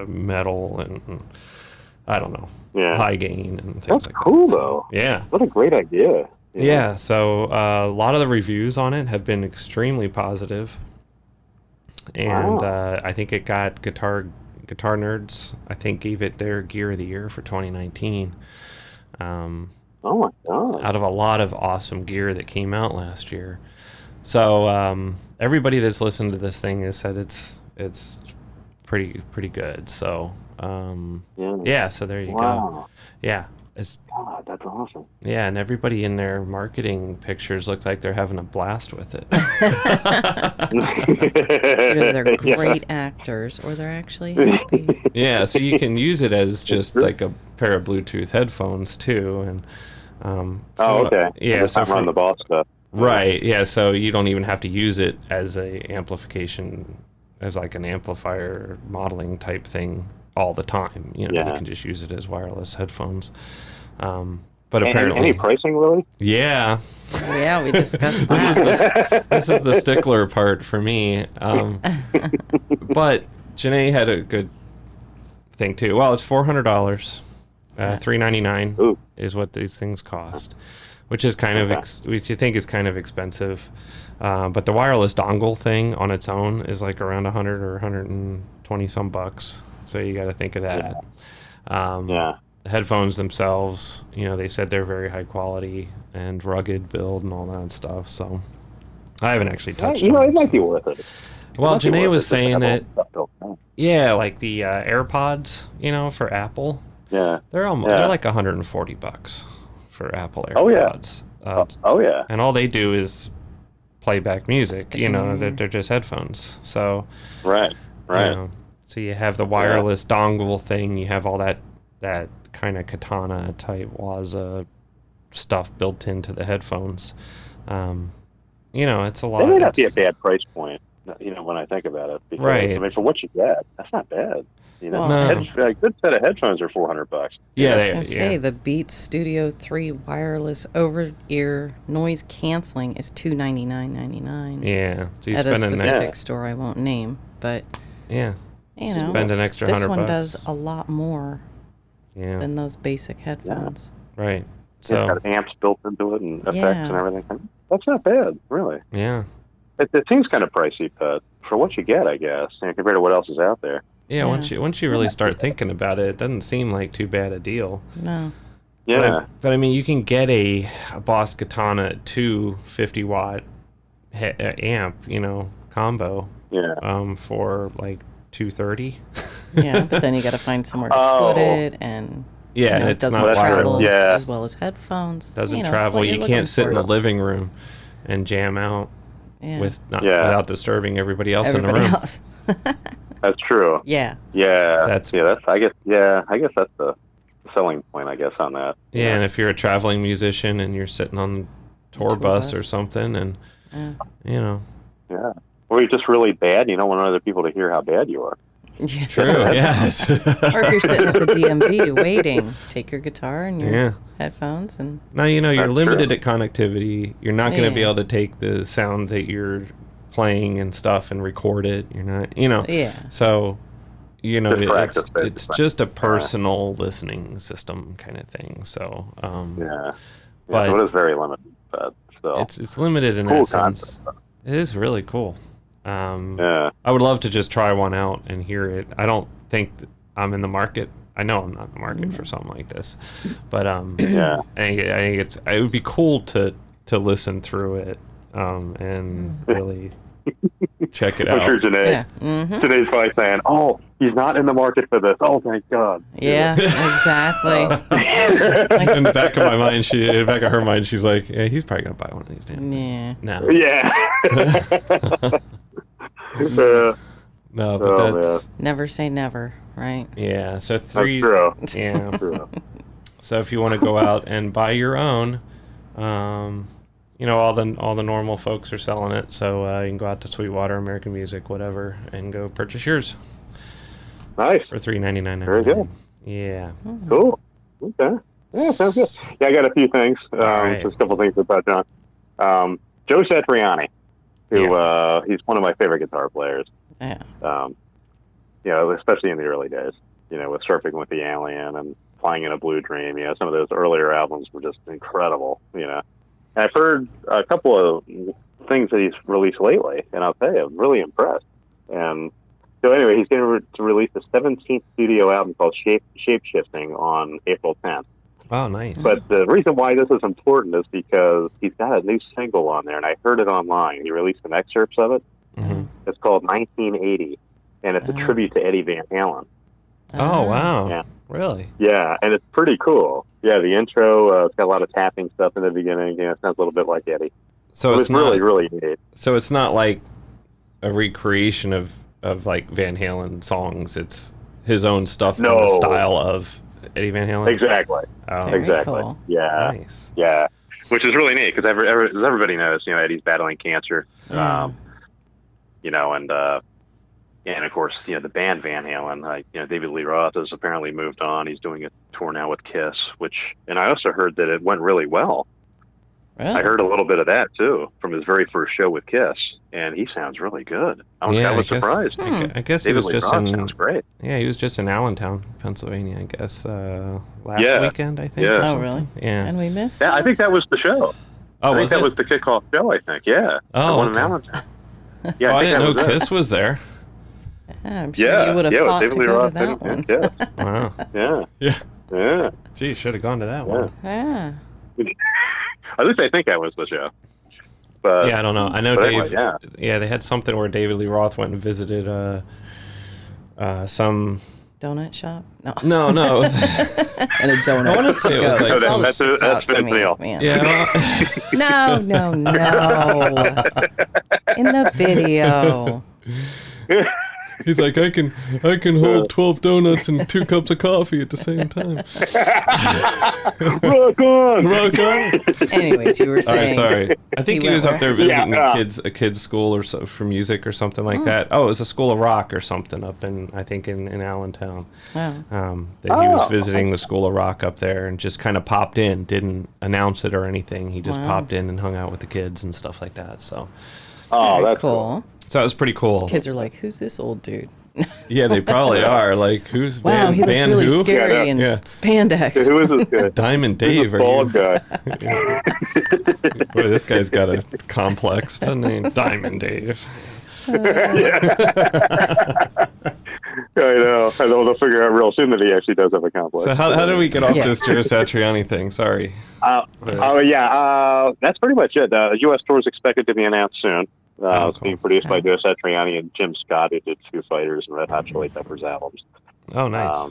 Speaker 1: metal and I don't know, high gain and things like that. That's
Speaker 3: cool, though.
Speaker 1: Yeah.
Speaker 3: What a great idea.
Speaker 1: Yeah, so a lot of the reviews on it have been extremely positive. And I think it got Guitar Nerds, I think, gave it their Gear of the Year for 2019.
Speaker 3: Oh, my God.
Speaker 1: Out of a lot of awesome gear that came out last year. So everybody that's listened to this thing has said it's pretty good. So so there you go. Yeah,
Speaker 3: God, that's awesome.
Speaker 1: Yeah, and everybody in their marketing pictures look like they're having a blast with it.
Speaker 2: Either they're great actors or they're actually happy.
Speaker 1: Yeah, so you can use it as just like a pair of Bluetooth headphones too, and
Speaker 3: okay.
Speaker 1: Yeah, so
Speaker 3: run the Boss stuff.
Speaker 1: Right. Yeah, so you don't even have to use it as like an amplifier modeling type thing all the time. You can just use it as wireless headphones. But apparently,
Speaker 3: any pricing really?
Speaker 1: Yeah.
Speaker 2: Yeah, we discussed that.
Speaker 1: This is the stickler part for me. But Janae had a good thing too. Well, it's $400. $399 is what these things cost, which is kind of which you think is kind of expensive. But the wireless dongle thing on its own is like around 100 or 120 some bucks. So you got to think of that. The headphones themselves, they said they're very high quality and rugged build and all that stuff. So I haven't actually touched them.
Speaker 3: It might be worth it.
Speaker 1: Well, Janae was saying that, like the AirPods, for Apple.
Speaker 3: Yeah.
Speaker 1: They're like $140 for Apple AirPods. And all they do is play back music. They're just headphones. So
Speaker 3: right.
Speaker 1: So you have the wireless dongle thing. You have all that kind of Katana type Wazzar stuff built into the headphones. It's a lot.
Speaker 3: That may not be a bad price point. When I think about it. Because,
Speaker 1: right.
Speaker 3: I mean, for what you get, that's not bad.
Speaker 1: No.
Speaker 3: A good set of headphones are $400.
Speaker 1: Yeah,
Speaker 2: I was gonna say the Beats Studio 3 wireless over-ear noise canceling is $299.99.
Speaker 1: Yeah, so you
Speaker 2: at a
Speaker 1: spend
Speaker 2: specific store I won't name, but
Speaker 1: spend an extra $100.
Speaker 2: This one does a lot more than those basic headphones.
Speaker 1: Right. So
Speaker 3: it's got amps built into it and effects and everything. That's not bad, really.
Speaker 1: Yeah.
Speaker 3: It seems kind of pricey, but for what you get, I guess, compared to what else is out there.
Speaker 1: Yeah, once you really start thinking about it, it doesn't seem like too bad a deal.
Speaker 2: No.
Speaker 3: Yeah.
Speaker 1: But I mean, you can get a Boss Katana 2 50-watt amp, combo.
Speaker 3: Yeah.
Speaker 1: For like $230.
Speaker 2: Yeah, but then you got to find somewhere to put it, and
Speaker 1: and
Speaker 2: it doesn't
Speaker 1: not
Speaker 2: travel
Speaker 1: wireless.
Speaker 2: as well as headphones.
Speaker 1: Doesn't travel. You can't sit in the living room and jam out without disturbing everybody else in the room.
Speaker 3: That's true.
Speaker 2: Yeah.
Speaker 3: Yeah. I guess that's the selling point, I guess, on that.
Speaker 1: Yeah, and if you're a traveling musician and you're sitting on a tour bus or something, and
Speaker 3: Yeah. Or you're just really bad, you don't want other people to hear how bad you are.
Speaker 2: Yeah.
Speaker 1: True, yes.
Speaker 2: Or if you're sitting at the DMV waiting, take your guitar and your headphones. And
Speaker 1: now, you're limited at connectivity. You're not going to be able to take the sound that you're playing and stuff and record it. You're not, So, it's just a personal listening system kind of thing. So,
Speaker 3: but it is very limited. But still,
Speaker 1: it's limited in that sense. It is really cool. I would love to just try one out and hear it. I don't think that I'm in the market. I know I'm not in the market for something like this, but I think it would be cool to listen through it and really check it out.
Speaker 3: I'm sure Janae's probably saying, "Oh, he's not in the market for this. Oh, thank God."
Speaker 2: Yeah, exactly.
Speaker 1: In the back of my mind, in the back of her mind, she's like, "Yeah, he's probably gonna buy one of these damn things." No.
Speaker 3: Yeah.
Speaker 1: No, but
Speaker 2: never say never, right?
Speaker 1: Yeah. So
Speaker 3: That's true.
Speaker 1: Yeah.
Speaker 3: True.
Speaker 1: So if you want to go out and buy your own, all the normal folks are selling it. So you can go out to Sweetwater, American Music, whatever, and go purchase yours.
Speaker 3: Nice.
Speaker 1: For $3.99.
Speaker 3: Very good.
Speaker 1: Yeah.
Speaker 3: Cool. Okay. Yeah, sounds good. Yeah, I got a few things.
Speaker 1: Right.
Speaker 3: Just a couple things to touch on. Joe Satriani, who he's one of my favorite guitar players.
Speaker 2: Yeah.
Speaker 3: Especially in the early days. With Surfing with the Alien and Flying in a Blue Dream. Some of those earlier albums were just incredible. And I've heard a couple of things that he's released lately, and I'll tell you, I'm really impressed. And so anyway, he's going to release the 17th studio album called Shape Shifting on April 10th.
Speaker 1: Oh, nice.
Speaker 3: But the reason why this is important is because he's got a new single on there, and I heard it online. He released some excerpts of it.
Speaker 1: Mm-hmm.
Speaker 3: It's called 1980, and it's a tribute to Eddie Van Halen.
Speaker 1: Oh, wow.
Speaker 3: Yeah.
Speaker 1: Really?
Speaker 3: Yeah, and it's pretty cool. Yeah, the intro, it's got a lot of tapping stuff in the beginning. It sounds a little bit like Eddie.
Speaker 1: So
Speaker 3: it's really, really neat.
Speaker 1: So it's not like a recreation of like Van Halen songs. It's his own stuff in the style of Eddie Van Halen.
Speaker 3: Exactly.
Speaker 1: Oh,
Speaker 3: exactly.
Speaker 2: Cool.
Speaker 3: Yeah.
Speaker 1: Nice.
Speaker 3: Yeah. Which is really neat because as everybody knows, Eddie's battling cancer.
Speaker 2: Yeah.
Speaker 3: And of course, the band Van Halen, David Lee Roth has apparently moved on. He's doing a tour now with Kiss, and I also heard that it went really well.
Speaker 2: Really?
Speaker 3: I heard a little bit of that too from his very first show with Kiss, and he sounds really good. I was surprised.
Speaker 1: I guess
Speaker 3: David
Speaker 1: he was
Speaker 3: Lee
Speaker 1: just
Speaker 3: Roth sounds great.
Speaker 1: Yeah, he was just in Allentown, Pennsylvania, I guess, last weekend, I think.
Speaker 3: Yeah.
Speaker 2: Oh, really?
Speaker 1: Yeah.
Speaker 2: And we missed
Speaker 3: Yeah, I think that was the show.
Speaker 1: Oh,
Speaker 3: I think that was the kickoff show, I think. Yeah.
Speaker 1: Oh,
Speaker 3: the one in
Speaker 1: okay.
Speaker 3: Allentown. Yeah,
Speaker 1: I didn't know
Speaker 3: was
Speaker 1: Kiss was there.
Speaker 2: Yeah, I'm sure you would have thought to
Speaker 3: David Lee
Speaker 2: go to
Speaker 3: Roth
Speaker 2: that one.
Speaker 3: Yeah.
Speaker 1: Wow.
Speaker 3: Yeah.
Speaker 1: Yeah.
Speaker 3: Yeah.
Speaker 1: Gee, should have gone to that one.
Speaker 2: Yeah.
Speaker 3: At least I think that was the show. But
Speaker 1: Yeah, I don't know. I know
Speaker 3: anyway,
Speaker 1: Dave. Yeah, they had something where David Lee Roth went and visited some
Speaker 2: Donut shop? No.
Speaker 1: No, it was,
Speaker 2: And a donut.
Speaker 1: I want to say it was like
Speaker 2: Tell the
Speaker 3: that's
Speaker 2: truth out to me,
Speaker 3: Neil.
Speaker 2: man.
Speaker 1: yeah.
Speaker 2: No. In the video.
Speaker 1: He's like, I can hold 12 donuts and 2 cups of coffee at the same time.
Speaker 3: Rock on!
Speaker 1: Rock on!
Speaker 2: Anyways, you were
Speaker 1: All
Speaker 2: saying.
Speaker 1: right, sorry. I think he
Speaker 2: went
Speaker 1: was up there visiting
Speaker 3: Yeah.
Speaker 1: a kid's school or so for music or something like that. Oh, it was a School of Rock or something up in Allentown.
Speaker 2: Oh.
Speaker 1: That he was visiting the School of Rock up there and just kind of popped in, didn't announce it or anything. He just popped in and hung out with the kids and stuff like that. So,
Speaker 3: Oh,
Speaker 2: Very
Speaker 3: that's
Speaker 2: cool.
Speaker 1: so that was pretty cool.
Speaker 2: Kids are like, who's this old dude?
Speaker 1: Yeah, they probably are. Like, who's
Speaker 2: Wow, he looks
Speaker 1: Van
Speaker 2: really
Speaker 1: who?
Speaker 2: scary in
Speaker 1: Yeah.
Speaker 2: spandex.
Speaker 3: Who is this guy?
Speaker 1: Diamond
Speaker 3: Who's
Speaker 1: Dave.
Speaker 3: this bald guy?
Speaker 1: Boy, this guy's got a complex, doesn't he? Diamond Dave.
Speaker 3: I know. They'll figure out real soon that he actually does have a complex.
Speaker 1: So how do we get off
Speaker 2: Yeah.
Speaker 1: this Joe Satriani thing? Sorry.
Speaker 3: That's pretty much it. The U.S. tour is expected to be announced soon. It's being produced by Joe Satriani and Jim Scott, who did Foo Fighters and Red Hot Chili Peppers albums.
Speaker 1: Oh, nice.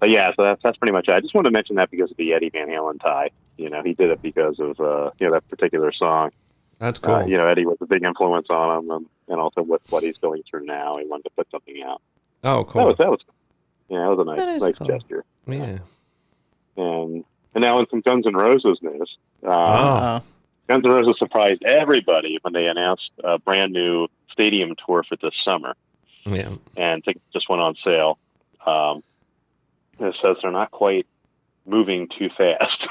Speaker 3: But yeah, so that's pretty much it. I just wanted to mention that because of the Eddie Van Halen tie. He did it because of that particular song.
Speaker 1: That's cool.
Speaker 3: Eddie was a big influence on him, and also with what he's going through now, he wanted to put something out.
Speaker 1: Oh, cool.
Speaker 3: That was a nice
Speaker 2: cool.
Speaker 3: gesture.
Speaker 1: Yeah.
Speaker 3: And now in some Guns N' Roses news,
Speaker 2: Oh.
Speaker 3: Guns N' Roses surprised everybody when they announced a brand new stadium tour for this summer.
Speaker 1: Yeah.
Speaker 3: And tickets just went on sale. It says they're not quite moving too fast.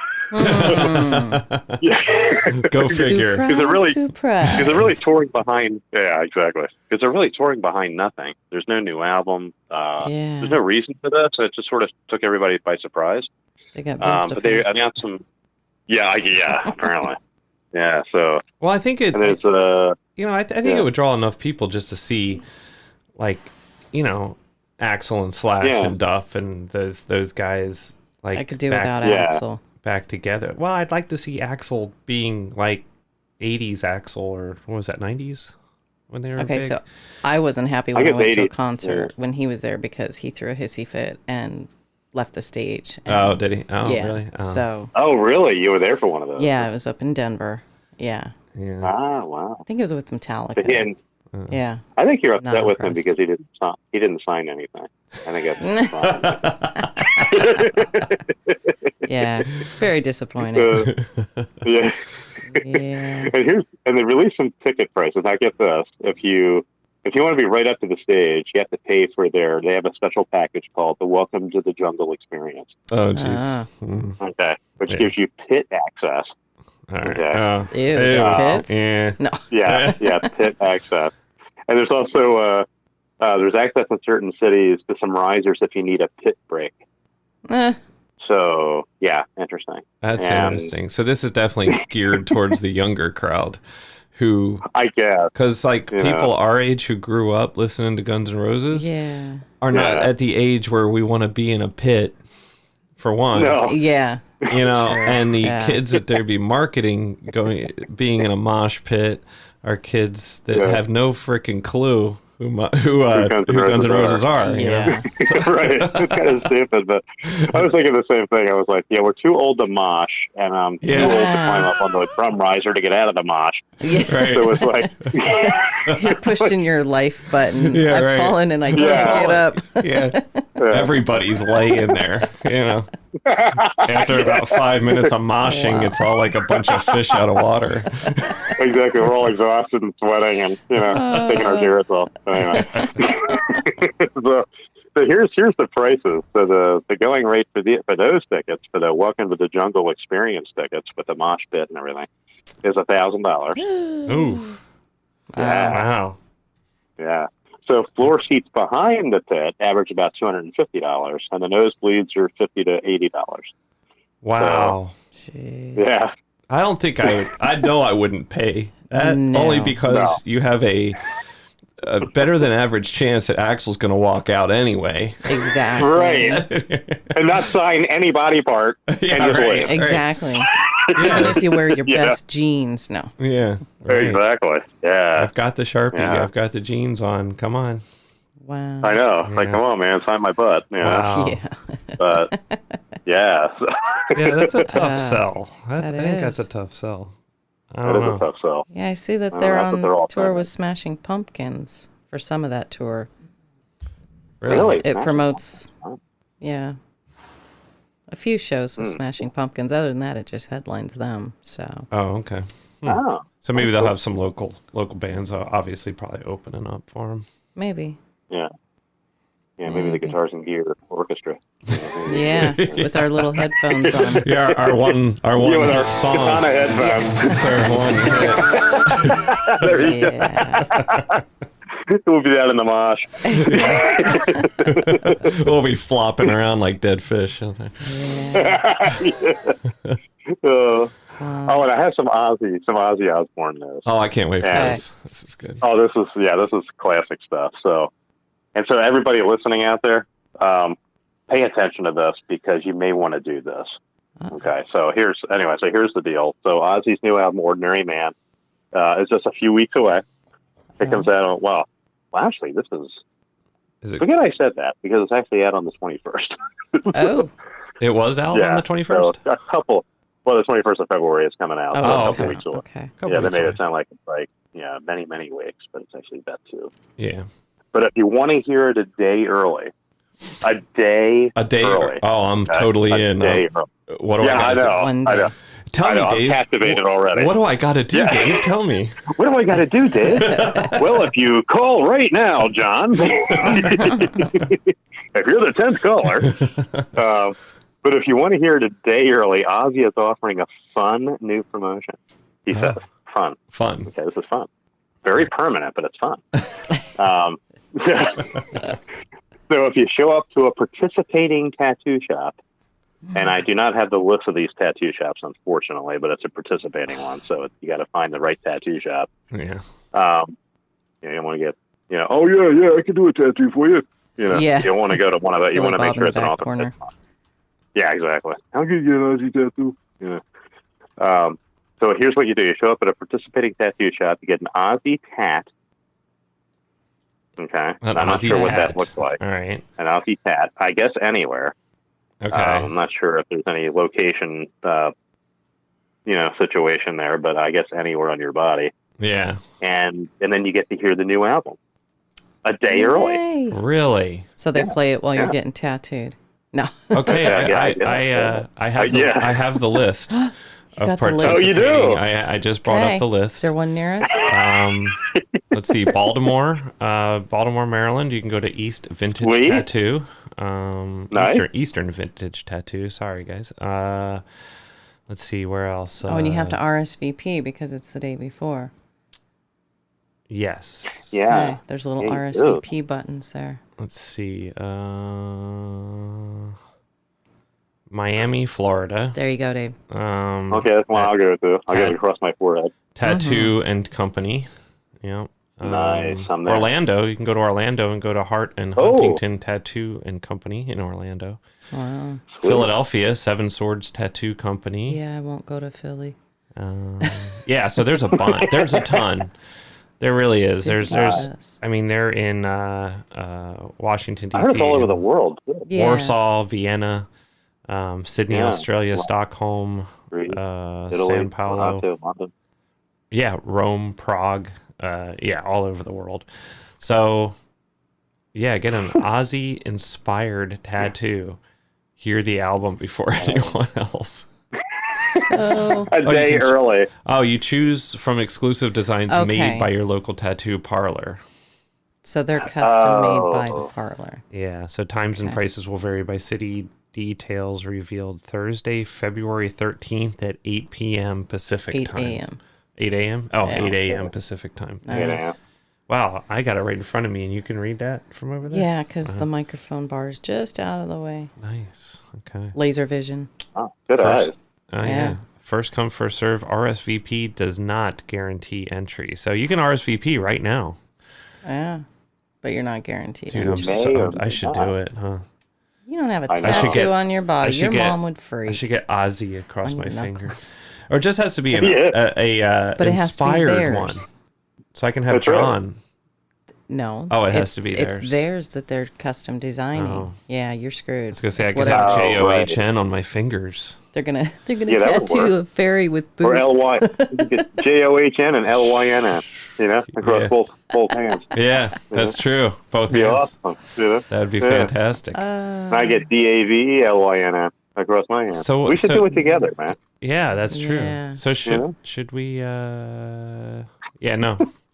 Speaker 1: Go figure.
Speaker 3: Because they're really
Speaker 2: Surprise.
Speaker 3: touring behind. Yeah, exactly. Because they're really touring behind nothing. There's no new album. There's no reason for this. It just sort of took everybody by surprise.
Speaker 2: They got bills to
Speaker 3: but they
Speaker 2: pay.
Speaker 3: announced some. Yeah, apparently. Yeah. So.
Speaker 1: Well, I think it.
Speaker 3: And there's
Speaker 1: I think it would draw enough people just to see, like, Axl and Slash and Duff and those guys. Like,
Speaker 2: I could do without Axl.
Speaker 1: Back together. Well, I'd like to see Axl being like 80s Axl, or what was that, 90s when they were big?
Speaker 2: So I wasn't happy when I went to a
Speaker 3: 80s,
Speaker 2: concert when he was there because he threw a hissy fit and left the stage. And,
Speaker 1: Oh, did he? Oh,
Speaker 2: yeah.
Speaker 1: really? Oh.
Speaker 2: So.
Speaker 3: Oh, really? You were there for one of those?
Speaker 2: Yeah, it was up in Denver. Yeah.
Speaker 1: Yeah.
Speaker 3: Ah, wow.
Speaker 2: I think it was with Metallica.
Speaker 3: Again,
Speaker 2: Yeah.
Speaker 3: I think you're upset
Speaker 2: Not
Speaker 3: with him
Speaker 2: impressed.
Speaker 3: because he didn't sign anything. I think that's
Speaker 2: Yeah, very disappointing.
Speaker 3: Yeah.
Speaker 2: Yeah.
Speaker 3: And they release some ticket prices. Now get this: if you want to be right up to the stage, you have to pay for they have a special package called the Welcome to the Jungle Experience.
Speaker 1: Oh, jeez.
Speaker 3: Okay, which gives you pit access.
Speaker 1: All right.
Speaker 3: Okay.
Speaker 2: Ew, pits?
Speaker 1: Yeah.
Speaker 2: No.
Speaker 3: Yeah, pit access. And there's also there's access in certain cities to some risers if you need a pit break. So, yeah, interesting.
Speaker 1: That's interesting. So this is definitely geared towards the younger crowd who,
Speaker 3: I guess,
Speaker 1: because like people our age who grew up listening to Guns N' Roses are not at the age where we want to be in a pit, for one.
Speaker 3: No.
Speaker 2: Yeah.
Speaker 1: You know, and the kids that they'd be marketing being in a mosh pit are kids that have no freaking clue who Guns N' Roses are. You know?
Speaker 3: Right. It's kind of stupid, but I was thinking the same thing. I was like, we're too old to mosh, and I'm too old to climb up on the drum riser to get out of the mosh.
Speaker 2: Yeah.
Speaker 1: Right.
Speaker 3: So it's like...
Speaker 2: You're pushing your life button. I've fallen and I can't get up.
Speaker 1: Everybody's laying there, you know. After about 5 minutes of moshing, it's all like a bunch of fish out of water.
Speaker 3: Exactly. We're all exhausted and sweating and, taking our gears off. Anyway. So here's the prices. So the going rate for those tickets, for the Welcome to the Jungle Experience tickets with the mosh pit and everything, is $1,000.
Speaker 1: Ooh.
Speaker 3: Yeah.
Speaker 1: Wow.
Speaker 3: Yeah. So floor seats behind the pit average about $250, and the nosebleeds are $50 to $80.
Speaker 1: Wow.
Speaker 2: So,
Speaker 3: yeah.
Speaker 1: I don't think I know I wouldn't pay that only because you have a better than average chance that Axel's going to walk out anyway.
Speaker 2: Exactly.
Speaker 3: Right. And not sign any body part.
Speaker 2: Exactly. Even if you wear your best jeans. No.
Speaker 1: Yeah. Right.
Speaker 3: Exactly. Yeah.
Speaker 1: I've got the Sharpie. I've got the jeans on. Come on.
Speaker 2: Wow.
Speaker 3: I know. Like, come on, man. Sign my butt.
Speaker 1: Wow.
Speaker 2: Yeah.
Speaker 3: But, yeah.
Speaker 1: Yeah, that's a tough sell. I think
Speaker 2: is.
Speaker 1: that's a tough sell.
Speaker 3: That is a tough sell.
Speaker 2: Yeah, I see that they're on tour with Smashing Pumpkins for some of that tour.
Speaker 1: Really?
Speaker 2: It promotes, a few shows with Smashing Pumpkins. Other than that, it just headlines them. So.
Speaker 1: Oh, okay.
Speaker 3: Oh.
Speaker 1: So maybe they'll have some local bands, obviously, probably opening up for them.
Speaker 2: Maybe.
Speaker 3: Yeah. Yeah, maybe the Guitars and Gear Orchestra.
Speaker 2: Yeah, with our little headphones on.
Speaker 1: Yeah, our one
Speaker 3: with our
Speaker 1: song.
Speaker 3: Katana headphones. There you go. We'll be out in the mosh.
Speaker 1: We'll be flopping around like dead fish.
Speaker 3: Oh, and I have some Ozzy Osbourne news.
Speaker 1: Oh, I can't wait for this. This is good.
Speaker 3: Oh, this is classic stuff. So everybody listening out there, pay attention to this because you may want to do this. Okay, so here's the deal. So Ozzy's new album, Ordinary Man, is just a few weeks away. It comes out on, actually, this is forget I said that because it's actually out on the 21st.
Speaker 2: Oh.
Speaker 1: It was out on the 21st?
Speaker 3: So the 21st of February is coming out.
Speaker 2: Oh,
Speaker 3: so a couple weeks away.
Speaker 2: Okay.
Speaker 3: They made it sound like it's like, many, many weeks, but it's actually that too.
Speaker 1: Yeah.
Speaker 3: But if you want to hear it a day early, a day early.
Speaker 1: Oh, I'm totally in. What do I
Speaker 3: know.
Speaker 1: Tell me, Dave.
Speaker 3: I'm captivated already.
Speaker 1: What do I got to do, Dave? Tell me.
Speaker 3: What do I got to do, Dave? Well, if you call right now, John, if you're the 10th caller. But if you want to hear it a day early, Ozzy is offering a fun new promotion. He says, fun.
Speaker 1: Fun.
Speaker 3: Okay, this is fun. Very permanent, but it's fun. So if you show up to a participating tattoo shop, and I do not have the list of these tattoo shops, unfortunately, but it's a participating one, so you got to find the right tattoo shop.
Speaker 1: Yeah.
Speaker 3: You want to get, I can do a tattoo for you. You don't want to go to one of that. You want to make sure it's an office. Yeah, exactly. How can you get an Ozzy tattoo? Yeah. So here's what you do. You show up at a participating tattoo shop. You get an Ozzy tat. Okay. I'm not sure what that looks like.
Speaker 1: All right.
Speaker 3: An Ozzy tat. I guess anywhere.
Speaker 1: Okay.
Speaker 3: I'm not sure if there's any location, situation there, but I guess anywhere on your body.
Speaker 1: Yeah.
Speaker 3: And then you get to hear the new album a day early.
Speaker 1: Really?
Speaker 2: So they play it while you're getting tattooed. No.
Speaker 1: Okay, I have the list of participating.
Speaker 3: Oh, you do?
Speaker 1: I just brought up the list.
Speaker 2: Is there one near us?
Speaker 1: Let's see, Baltimore, Maryland. You can go to East Vintage Tattoo.
Speaker 3: Nice.
Speaker 1: Eastern Vintage Tattoo. Sorry, guys. Let's see, where else?
Speaker 2: And you have to RSVP because it's the day before.
Speaker 1: Yes.
Speaker 3: Yeah.
Speaker 2: Okay. There's little RSVP buttons there.
Speaker 1: Let's see. Miami, Florida.
Speaker 2: There you go, Dave.
Speaker 3: Okay, that's one I'll go to. I'll get it across my forehead.
Speaker 1: Tattoo and Company. Yeah.
Speaker 3: Nice. I'm there.
Speaker 1: Orlando. You can go to Orlando and go to Hart and Huntington Tattoo and Company in Orlando.
Speaker 2: Wow.
Speaker 3: Sweet.
Speaker 1: Philadelphia, Seven Swords Tattoo Company.
Speaker 2: Yeah, I won't go to Philly.
Speaker 1: Yeah, so there's a bunch. There's a ton. There really is. There's. I mean, they're in Washington D.C.
Speaker 3: I heard it's all over the world.
Speaker 2: Yeah.
Speaker 1: Warsaw, Vienna, Sydney, Australia, Stockholm,
Speaker 3: Italy,
Speaker 1: San Paulo.
Speaker 3: London.
Speaker 1: Yeah, Rome, Prague. All over the world. So, yeah, get an Aussie-inspired tattoo. Hear the album before anyone else.
Speaker 2: So
Speaker 3: A day early.
Speaker 1: You choose from exclusive designs made by your local tattoo parlor.
Speaker 2: So they're custom made by the parlor.
Speaker 1: Yeah, so times and prices will vary by city. Details revealed Thursday, February 13th at 8 p.m. Pacific time.
Speaker 2: 8 a.m.
Speaker 1: 8 a.m.? Oh, yeah. 8 a.m. Pacific time.
Speaker 2: Nice.
Speaker 1: Wow, I got it right in front of me, and you can read that from over there?
Speaker 2: Yeah, because the microphone bar is just out of the way.
Speaker 1: Nice. Okay.
Speaker 2: Laser vision.
Speaker 3: Oh, good eyes.
Speaker 1: Yeah. First come, first serve. RSVP does not guarantee entry. So you can RSVP right now.
Speaker 2: Yeah, but you're not guaranteed.
Speaker 1: Dude, I should do it, huh?
Speaker 2: You don't have a tattoo on your body. Your mom would freak.
Speaker 1: I should get Ozzy across my fingers. Or it just has to be a inspired one. So I can have John.
Speaker 2: No.
Speaker 1: Oh, it has to be theirs.
Speaker 2: It's theirs that they're custom designing. Oh. Yeah, you're screwed.
Speaker 1: I was gonna say I could have JOHN on my fingers.
Speaker 2: They're gonna tattoo a fairy with boots.
Speaker 3: Or LY. JOHN and LYNN. You know, across both hands.
Speaker 1: Yeah, that's true. Both hands.
Speaker 3: Awesome. You know?
Speaker 1: That would be fantastic.
Speaker 3: I get DAVLYNN across my hands. So we should do it together, man.
Speaker 1: Yeah, that's true. Yeah. So should we? No.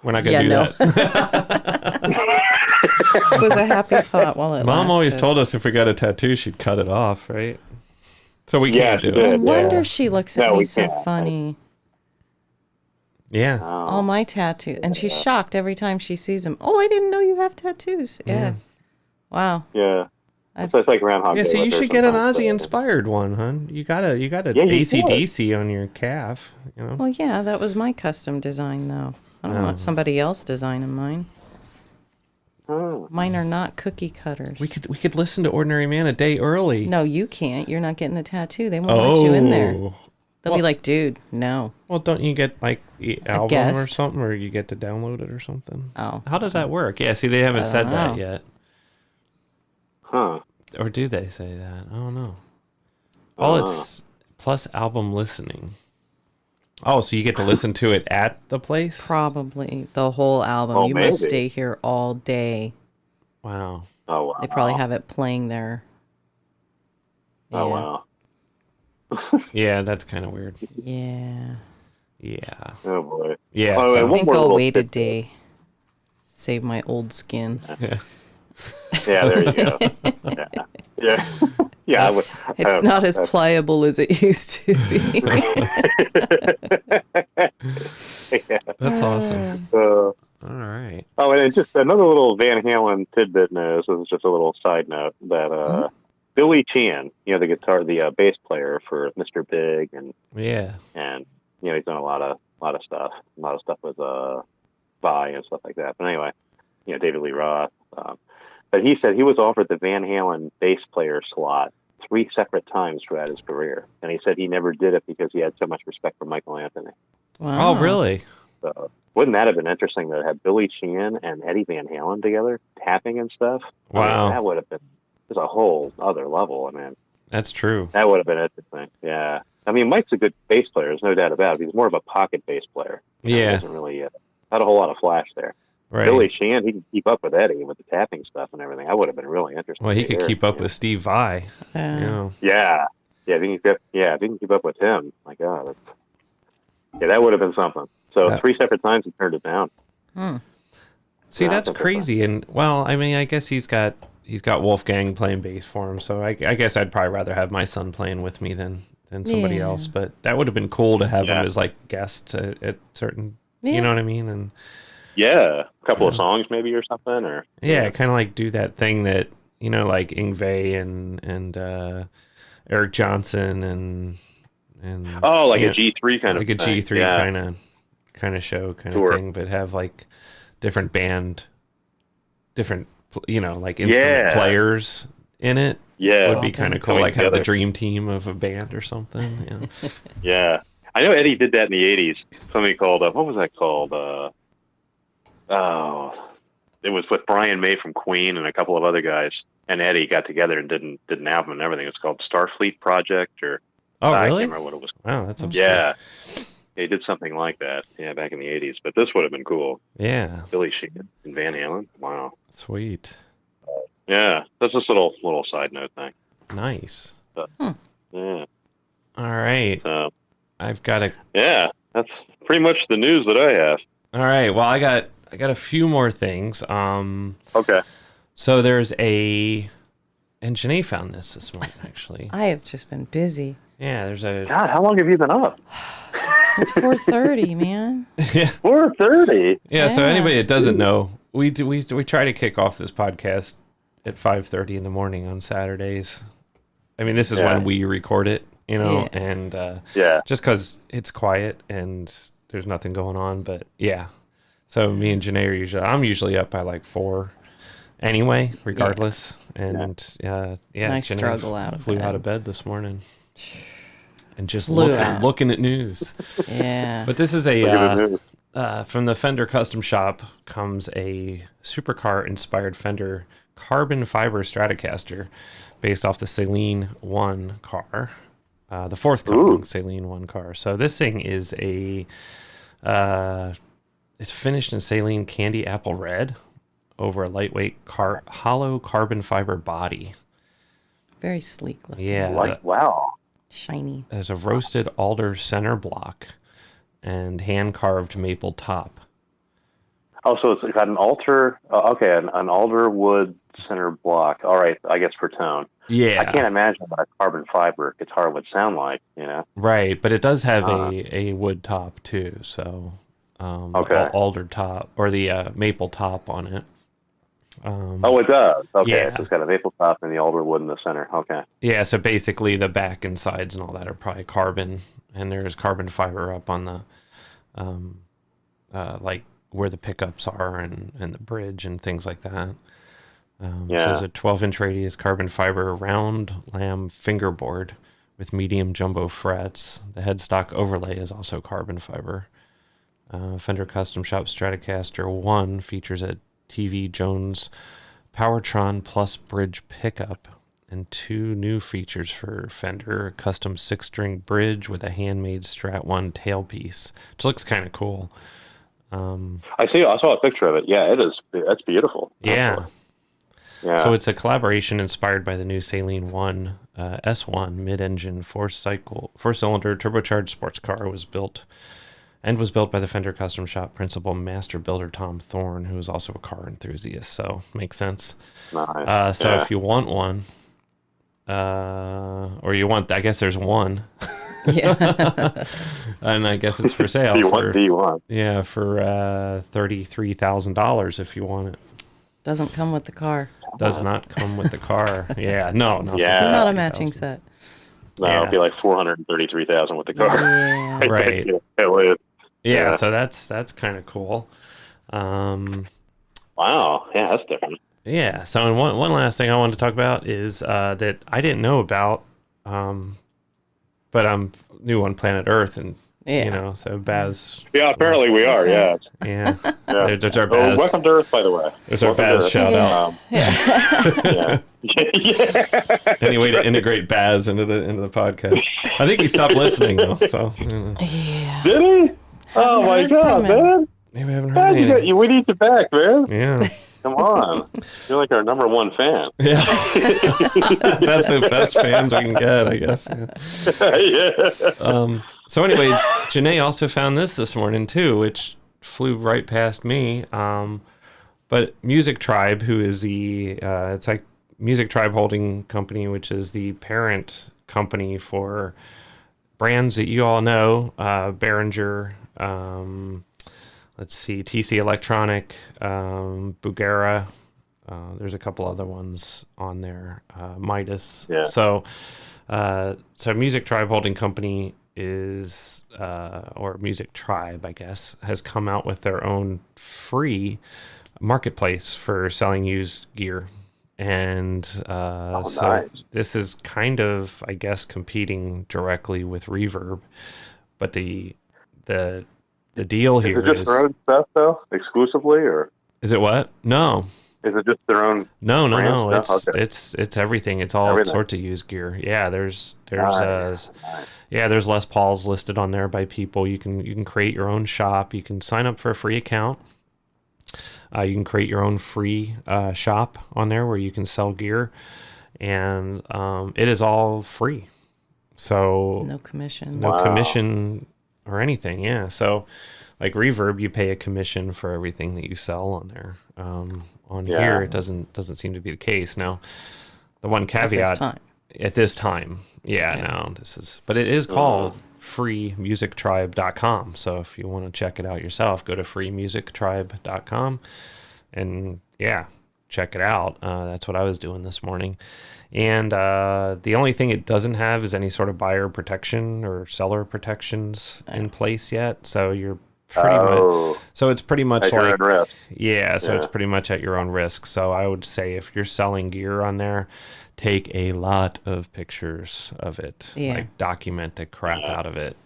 Speaker 1: We're not going to do that.
Speaker 2: It was a happy thought while it
Speaker 1: Mom always told us if we got a tattoo, she'd cut it off, right? So we can't do it.
Speaker 2: No wonder she looks at me so funny.
Speaker 1: Yeah.
Speaker 2: All my tattoos. And she's shocked every time she sees them. Oh, I didn't know you have tattoos. Yeah. Wow.
Speaker 3: Yeah. It's like Groundhog Day.
Speaker 1: Yeah, so you should get an Aussie-inspired one, hon. You got a AC/DC on your calf. You know?
Speaker 2: Well, yeah, that was my custom design, though. I don't want somebody else designing mine.
Speaker 3: Oh.
Speaker 2: Mine are not cookie cutters.
Speaker 1: We could listen to Ordinary Man a day early.
Speaker 2: No, you can't. You're not getting the tattoo. They won't let you in there. They'll be like, dude, no.
Speaker 1: Well, don't you get like the album or something, or you get to download it or something?
Speaker 2: Oh.
Speaker 1: How does that work? Yeah, see, they haven't said that yet.
Speaker 3: Huh.
Speaker 1: Or do they say that? I don't know. Well, it's plus album listening. Oh, so you get to listen to it at the place?
Speaker 2: Probably. The whole album. You must stay here all day.
Speaker 1: Wow.
Speaker 3: Oh, wow.
Speaker 2: They probably have it playing there.
Speaker 3: Yeah. Oh, wow.
Speaker 1: Yeah, that's kind of weird.
Speaker 2: Yeah.
Speaker 1: Yeah.
Speaker 3: Oh, boy.
Speaker 1: Yeah.
Speaker 2: I think I'll wait a day. Save my old skin.
Speaker 3: Yeah, there you go. Yeah. Yeah,
Speaker 2: it's not as pliable as it used to be.
Speaker 1: That's awesome. All right.
Speaker 3: Oh, and just another little Van Halen tidbit news. This is just a little side note that Billy Sheehan, the bass player for Mr. Big, and he's done a lot of stuff with Vi and stuff like that. But anyway, David Lee Roth. But he said he was offered the Van Halen bass player slot 3 separate times throughout his career. And he said he never did it because he had so much respect for Michael Anthony.
Speaker 1: Wow. Oh, really?
Speaker 3: So wouldn't that have been interesting to have Billy Sheehan and Eddie Van Halen together, tapping and stuff?
Speaker 1: Wow.
Speaker 3: I mean, that would have been just a whole other level. I mean,
Speaker 1: that's true.
Speaker 3: That would have been interesting. Yeah. I mean, Mike's a good bass player. There's no doubt about it. He's more of a pocket bass player.
Speaker 1: Yeah.
Speaker 3: He doesn't really had a whole lot of flash there.
Speaker 1: Right.
Speaker 3: Billy Sheehan, he can keep up with Eddie with the tapping stuff and everything. I would have been really interested.
Speaker 1: Well, he could keep up with Steve Vai.
Speaker 3: Yeah, if he can keep up with him, my God, that would have been something. So 3 separate times he turned it down.
Speaker 1: See, that's crazy. And well, I mean, I guess he's got Wolfgang playing bass for him. So I guess I'd probably rather have my son playing with me than somebody else. But that would have been cool to have him as like guest at certain. You know what I mean? And
Speaker 3: a couple of songs maybe or something, or
Speaker 1: kind of like do that thing that like Yngwie and Eric Johnson and
Speaker 3: like a G3 kind of
Speaker 1: like a G3 kind of show kind of thing, but have like different like instrument players in it. Would be kind of cool, like have the dream team of a band or something.
Speaker 3: I know Eddie did that in the 80s. Something called what was that called? It was with Brian May from Queen and a couple of other guys, and Eddie got together and did an album and everything. It's called Starfleet Project, or
Speaker 1: really?
Speaker 3: I can't remember what it was.
Speaker 1: Wow, that's obscure.
Speaker 3: Yeah, he did something like that. Yeah, back in the 80s. But this would have been cool.
Speaker 1: Yeah,
Speaker 3: Billy Sheehan and Van Halen. Wow,
Speaker 1: sweet.
Speaker 3: Yeah, that's just a little side note thing.
Speaker 1: Nice.
Speaker 3: Yeah.
Speaker 1: All right. I've got a.
Speaker 3: Yeah, that's pretty much the news that I have.
Speaker 1: All right. Well, I got a few more things.
Speaker 3: Okay.
Speaker 1: So there's and Janae found this morning, actually.
Speaker 2: I have just been busy.
Speaker 1: Yeah, there's a.
Speaker 3: God, how long have you been up?
Speaker 2: Since 4:30, man.
Speaker 1: Yeah.
Speaker 3: 4:30.
Speaker 1: Yeah. So anybody that doesn't know, we try to kick off this podcast at 5:30 in the morning on Saturdays. I mean, this is when we record it, and just because it's quiet and there's nothing going on, but so me and Janae I'm usually up by like 4 anyway, regardless, and
Speaker 2: I
Speaker 1: Janae
Speaker 2: struggle out
Speaker 1: of bed this morning and just
Speaker 2: Flew
Speaker 1: looking at news. But this is from the Fender Custom Shop comes a supercar inspired Fender carbon fiber Stratocaster based off the Saleen 1 car, the forthcoming Saleen 1 car. So this thing is it's finished in Saleen candy apple red over a lightweight hollow carbon fiber body.
Speaker 2: Very sleek looking.
Speaker 1: Yeah.
Speaker 3: Wow.
Speaker 2: Shiny.
Speaker 1: There's a roasted alder center block and hand carved maple top.
Speaker 3: Oh, so it's got an alder. An alder wood center block. All right, I guess for tone.
Speaker 1: Yeah.
Speaker 3: I can't imagine what a carbon fiber guitar would sound like.
Speaker 1: Right, but it does have a wood top too. So alder top or the maple top on it.
Speaker 3: It does. Okay, so it's got a maple top and the alder wood in the center. Okay.
Speaker 1: Yeah, so basically the back and sides and all that are probably carbon, and there's carbon fiber up on the like where the pickups are and the bridge and things like that. So there's a 12-inch radius carbon fiber round lamb fingerboard with medium jumbo frets. The headstock overlay is also carbon fiber. Fender Custom Shop Stratocaster 1 features a TV Jones Powertron Plus bridge pickup and 2 new features for Fender: a custom 6-string bridge with a handmade Strat 1 tailpiece, which looks kind of cool.
Speaker 3: I saw a picture of it. Yeah, it is. That's beautiful.
Speaker 1: Yeah. So it's a collaboration inspired by the new Saleen 1 S1 mid-engine 4-cylinder turbocharged sports car was built by the Fender Custom Shop principal master builder Tom Thorne, who is also a car enthusiast. So makes sense.
Speaker 3: Nice.
Speaker 1: If you want one, or you want, I guess there's one. And I guess it's for sale.
Speaker 3: Do you want?
Speaker 1: Yeah, for $33,000 if you want it.
Speaker 2: Doesn't come with the car.
Speaker 1: Does not come with the car. Yeah, no.
Speaker 2: It's not a matching set.
Speaker 3: No, it'd be like $433,000 with the car.
Speaker 2: Yeah.
Speaker 1: Right.
Speaker 3: Yeah,
Speaker 1: so that's kind of cool.
Speaker 3: Wow, yeah, that's different.
Speaker 1: Yeah, so and one last thing I wanted to talk about is that I didn't know about, but I'm new on planet Earth, and so Baz.
Speaker 3: Yeah, apparently we are. Yeah.
Speaker 1: Yeah. There's our Baz.
Speaker 3: Welcome to Earth, by the way.
Speaker 1: There's our Baz shout out.
Speaker 3: Yeah.
Speaker 1: Any way to integrate Baz into the podcast? I think he stopped listening though. So.
Speaker 2: Yeah.
Speaker 3: Did he? Oh my God, man!
Speaker 1: Maybe I haven't heard anything.
Speaker 3: We need you back, man.
Speaker 1: Yeah.
Speaker 3: Come on. You're like our number one fan.
Speaker 1: Yeah. That's the best fans we can get, I guess. Yeah. So anyway, Janae also found this morning too, which flew right past me. But Music Tribe, who is it's like Music Tribe Holding Company, which is the parent company for brands that you all know, Behringer, let's see, TC Electronic, Bugera. There's a couple other ones on there, Midas.
Speaker 3: Yeah.
Speaker 1: So Music Tribe Holding Company is, or Music Tribe, I guess, has come out with their own free marketplace for selling used gear. And
Speaker 3: nice.
Speaker 1: This is kind of, I guess, competing directly with Reverb, but the deal here
Speaker 3: is it just their own stuff though, exclusively, or
Speaker 1: is it what? No.
Speaker 3: Is it just their own?
Speaker 1: No.
Speaker 3: Okay.
Speaker 1: It's everything. It's all sorts of used gear. Yeah, there's
Speaker 3: nice.
Speaker 1: there's Les Pauls listed on there by people. You can create your own shop. You can sign up for a free account. You can create your own free shop on there where you can sell gear, and it is all free. So
Speaker 2: no commission.
Speaker 1: No commission or anything. Yeah. So like Reverb, you pay a commission for everything that you sell on there. Here, it doesn't seem to be the case. Now, the one caveat at this time, but it is called freemusictribe.com. So if you want to check it out yourself, go to freemusictribe.com and check it out. That's what I was doing this morning. And the only thing it doesn't have is any sort of buyer protection or seller protections in place yet. So you're it's pretty much
Speaker 3: at your own risk.
Speaker 1: It's pretty much at your own risk. So I would say if you're selling gear on there, take a lot of pictures of it, like document the crap out of it,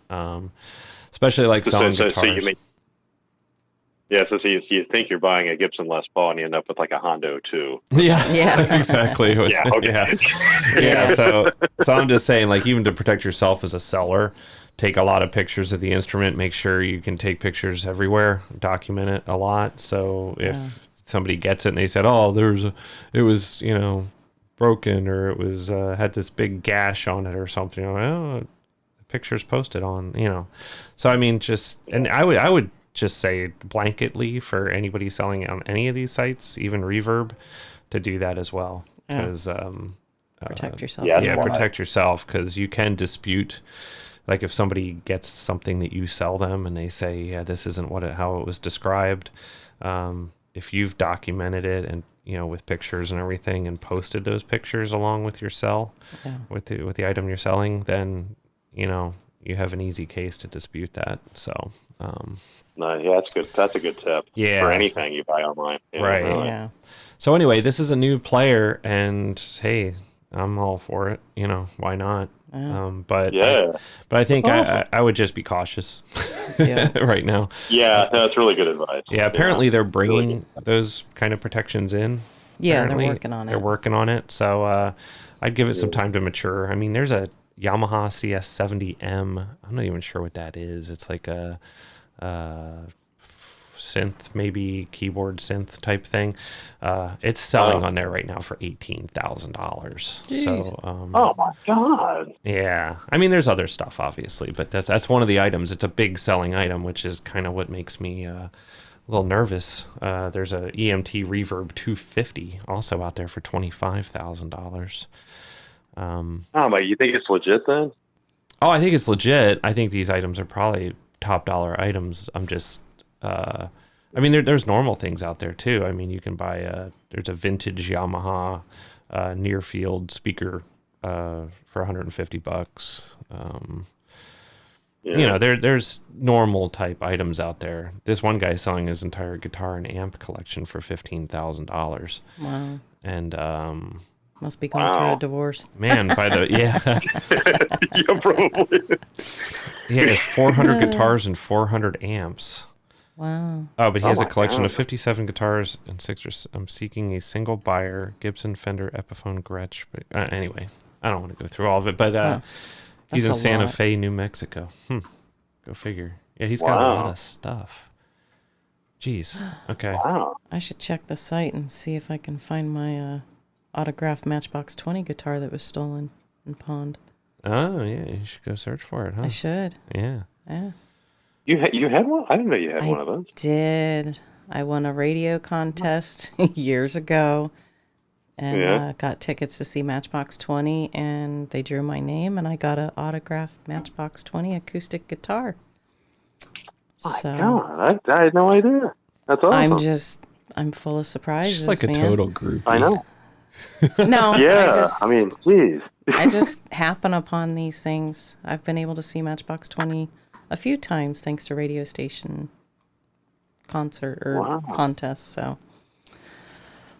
Speaker 1: especially like selling guitars.
Speaker 3: So you think you're buying a Gibson Les Paul and you end up with like a Hondo too.
Speaker 1: Exactly. So I'm just saying, like, even to protect yourself as a seller, take a lot of pictures of the instrument. Make sure you can take pictures everywhere. Document it a lot. So if somebody gets it and they said, "Oh, it was broken," or it was had this big gash on it or something, the pictures posted on, So I mean, I would just say blanketly for anybody selling on any of these sites, even Reverb, to do that as well, because
Speaker 2: protect yourself.
Speaker 1: Protect yourself, because you can dispute. Like if somebody gets something that you sell them and they say, this isn't how it was described. If you've documented it and, with pictures and everything and posted those pictures along with your with the item you're selling, then, you have an easy case to dispute that. So,
Speaker 3: that's good. That's a good tip for anything you buy online.
Speaker 1: Right.
Speaker 3: Really.
Speaker 2: Yeah.
Speaker 1: So anyway, this is a new player and hey, I'm all for it. Why not? But I think I would just be cautious right now.
Speaker 3: Yeah, that's really good advice.
Speaker 1: Yeah, apparently they're bringing those kind of protections in.
Speaker 2: Yeah,
Speaker 1: apparently.
Speaker 2: they're working on it.
Speaker 1: They're working on it. So I'd give it some time to mature. I mean, there's a Yamaha CS70M. I'm not even sure what that is. It's like a synth, maybe keyboard synth type thing. It's selling on there right now for $18,000. So,
Speaker 3: oh my God!
Speaker 1: Yeah, I mean, there's other stuff obviously, but that's one of the items. It's a big selling item, which is kind of what makes me a little nervous. There's a EMT Reverb 250 also out there for $25,000.
Speaker 3: But you think it's legit then?
Speaker 1: Oh, I think it's legit. I think these items are probably top dollar items. I'm just, I mean, there's normal things out there too. I mean, you can buy there's a vintage Yamaha near field speaker for $150. There's normal type items out there. This one guy's selling his entire guitar and amp collection for $15,000.
Speaker 2: Wow.
Speaker 1: And
Speaker 2: must be going through a divorce.
Speaker 1: Man,
Speaker 3: yeah, probably.
Speaker 1: He has 400 guitars and 400 amps.
Speaker 2: Wow.
Speaker 1: Oh, but he has a collection of 57 guitars and 6. I'm seeking a single buyer, Gibson, Fender, Epiphone, Gretsch. But anyway, I don't want to go through all of it, but he's in Santa Fe, New Mexico. Go figure. Yeah, he's got a lot of stuff. Jeez. Okay.
Speaker 3: Wow.
Speaker 2: I should check the site and see if I can find my autographed Matchbox 20 guitar that was stolen and pawned.
Speaker 1: Oh, yeah. You should go search for it, huh?
Speaker 2: I should.
Speaker 1: Yeah.
Speaker 2: Yeah.
Speaker 3: You had one? I didn't know you had one of those.
Speaker 2: Did. I won a radio contest years ago and got tickets to see Matchbox 20, and they drew my name, and I got an autographed Matchbox 20 acoustic guitar. So
Speaker 3: God, I had no idea. That's awesome.
Speaker 2: I'm full of surprises.
Speaker 1: She's like a total groupie.
Speaker 3: I know.
Speaker 2: No.
Speaker 3: Yeah, I mean, geez.
Speaker 2: I just happen upon these things. I've been able to see Matchbox 20 a few times thanks to radio station concert or contests. So,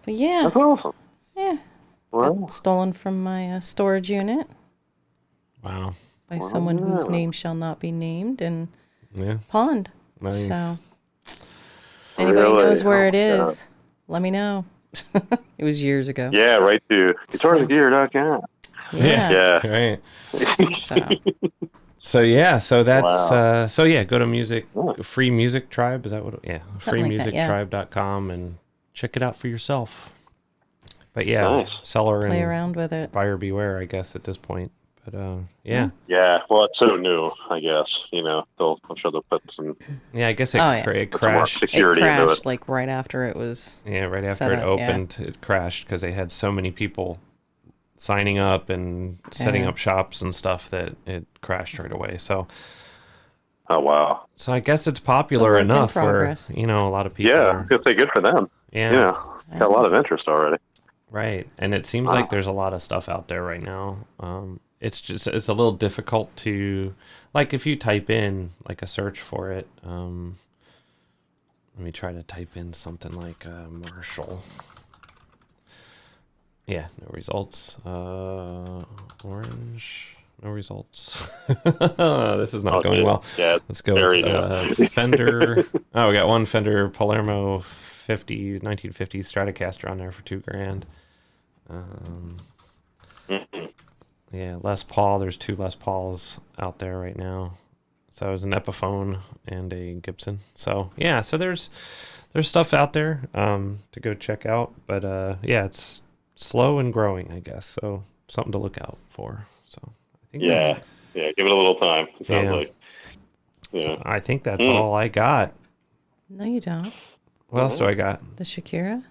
Speaker 2: but yeah,
Speaker 3: that's awesome.
Speaker 2: Yeah,
Speaker 3: Wow.
Speaker 2: stolen from my storage unit.
Speaker 1: Wow.
Speaker 2: By someone whose name shall not be named and pawned.
Speaker 1: Nice.
Speaker 2: So, if anybody knows where it is, let me know. It was years ago.
Speaker 3: Yeah, right to guitargear.com.
Speaker 2: Yeah.
Speaker 1: Right. So that's go to Free Music Tribe, is that what freemusictribe.com and check it out for yourself. But seller
Speaker 2: play
Speaker 1: and
Speaker 2: around with it.
Speaker 1: Buyer beware, I guess, at this point. But yeah,
Speaker 3: well, it's so new, I guess. I'm sure they'll put some.
Speaker 1: Yeah, I guess it crashed.
Speaker 3: Security
Speaker 2: it crashed
Speaker 3: into it.
Speaker 2: like right after it was.
Speaker 1: Yeah, right after it opened, it crashed because they had so many people signing up and setting up shops and stuff that it crashed right away. So.
Speaker 3: Oh wow!
Speaker 1: So I guess it's popular enough where a lot of people.
Speaker 3: Yeah, I say good for them.
Speaker 1: Yeah,
Speaker 3: got a lot of interest already.
Speaker 1: Right, and it seems like there's a lot of stuff out there right now. It's a little difficult to, like, if you type in like a search for it. Let me try to type in something like Marshall. Yeah, no results. Orange, no results. This is not going well. Yeah, let's go with Fender. Oh, we got one Fender Palermo 1950 Stratocaster on there for $2,000. Yeah, Les Paul. There's 2 Les Pauls out there right now. So there's an Epiphone and a Gibson. So yeah, so there's stuff out there to go check out. But it's slow and growing, I guess. So something to look out for. So I think
Speaker 3: give it a little time. It sounds like. Yeah.
Speaker 1: So I think that's all I got.
Speaker 2: No, you don't.
Speaker 1: What else do I got?
Speaker 2: The Shakira?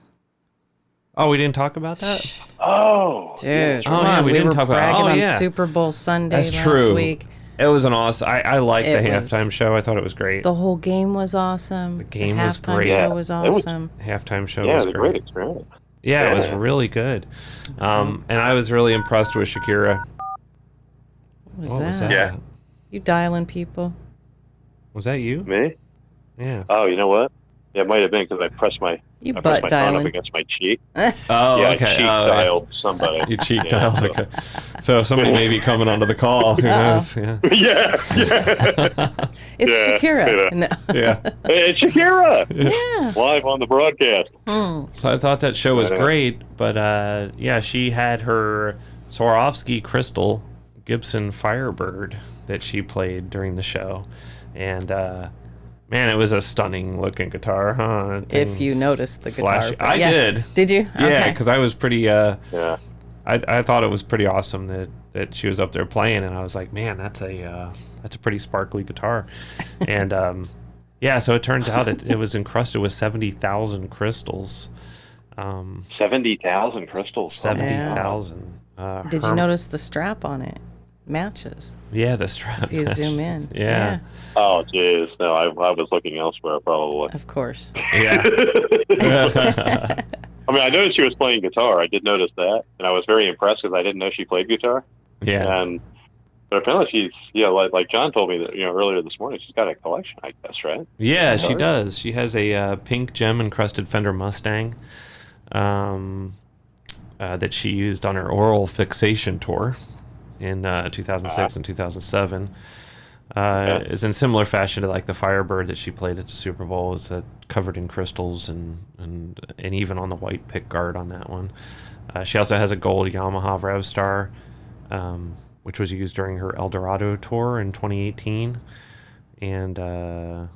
Speaker 1: Oh, we didn't talk about that?
Speaker 3: Oh.
Speaker 2: Dude.
Speaker 1: We didn't talk about it.
Speaker 2: On Super Bowl Sunday last week.
Speaker 1: It was an awesome... I liked the halftime show. I thought it was great.
Speaker 2: The whole game was awesome.
Speaker 1: The game was great.
Speaker 2: Halftime show was awesome.
Speaker 1: Halftime show was great.
Speaker 3: Yeah, it was a great experience.
Speaker 1: Yeah, it was really good. And I was really impressed with Shakira.
Speaker 2: What was that?
Speaker 3: Yeah.
Speaker 2: You dialing people?
Speaker 1: Was that you?
Speaker 3: Me?
Speaker 1: Yeah.
Speaker 3: Oh, you know what? Yeah, it might have been because I pressed my phone up against my cheek.
Speaker 1: Oh,
Speaker 3: yeah,
Speaker 1: okay.
Speaker 3: I cheek dialed somebody.
Speaker 1: You cheek dialed, okay. So somebody may be coming onto the call. Who knows? Yeah.
Speaker 2: It's Shakira. No.
Speaker 3: Yeah. Hey, it's Shakira.
Speaker 2: Yeah.
Speaker 3: Live on the broadcast.
Speaker 1: So I thought that show was great, but she had her Swarovski crystal Gibson Firebird that she played during the show. And man, it was a stunning looking guitar, huh?
Speaker 2: If you noticed the guitar.
Speaker 1: I did.
Speaker 2: Did you?
Speaker 1: Yeah, because I was pretty... I thought it was pretty awesome that she was up there playing, and I was like, man, that's a pretty sparkly guitar. And so it turns out it was encrusted with 70,000 crystals.
Speaker 3: 70,000 crystals.
Speaker 1: 70,000.
Speaker 2: Did you notice the strap on it? Matches.
Speaker 1: Yeah, the strap.
Speaker 2: If you zoom in.
Speaker 1: Yeah.
Speaker 3: Oh, jeez. No, I was looking elsewhere, probably.
Speaker 2: Of course.
Speaker 1: Yeah.
Speaker 3: I mean, I noticed she was playing guitar. I did notice that, and I was very impressed because I didn't know she played guitar.
Speaker 1: Yeah.
Speaker 3: But apparently she's, like John told me that, earlier this morning, she's got a collection, I guess, right?
Speaker 1: Yeah, she does. She has a pink gem-encrusted Fender Mustang that she used on her oral fixation tour in 2006 and 2007. Is in similar fashion to like the Firebird that she played at the Super Bowl. Is that covered in crystals and even on the white pick guard on that one. She also has a gold Yamaha Revstar, which was used during her El Dorado tour in 2018, and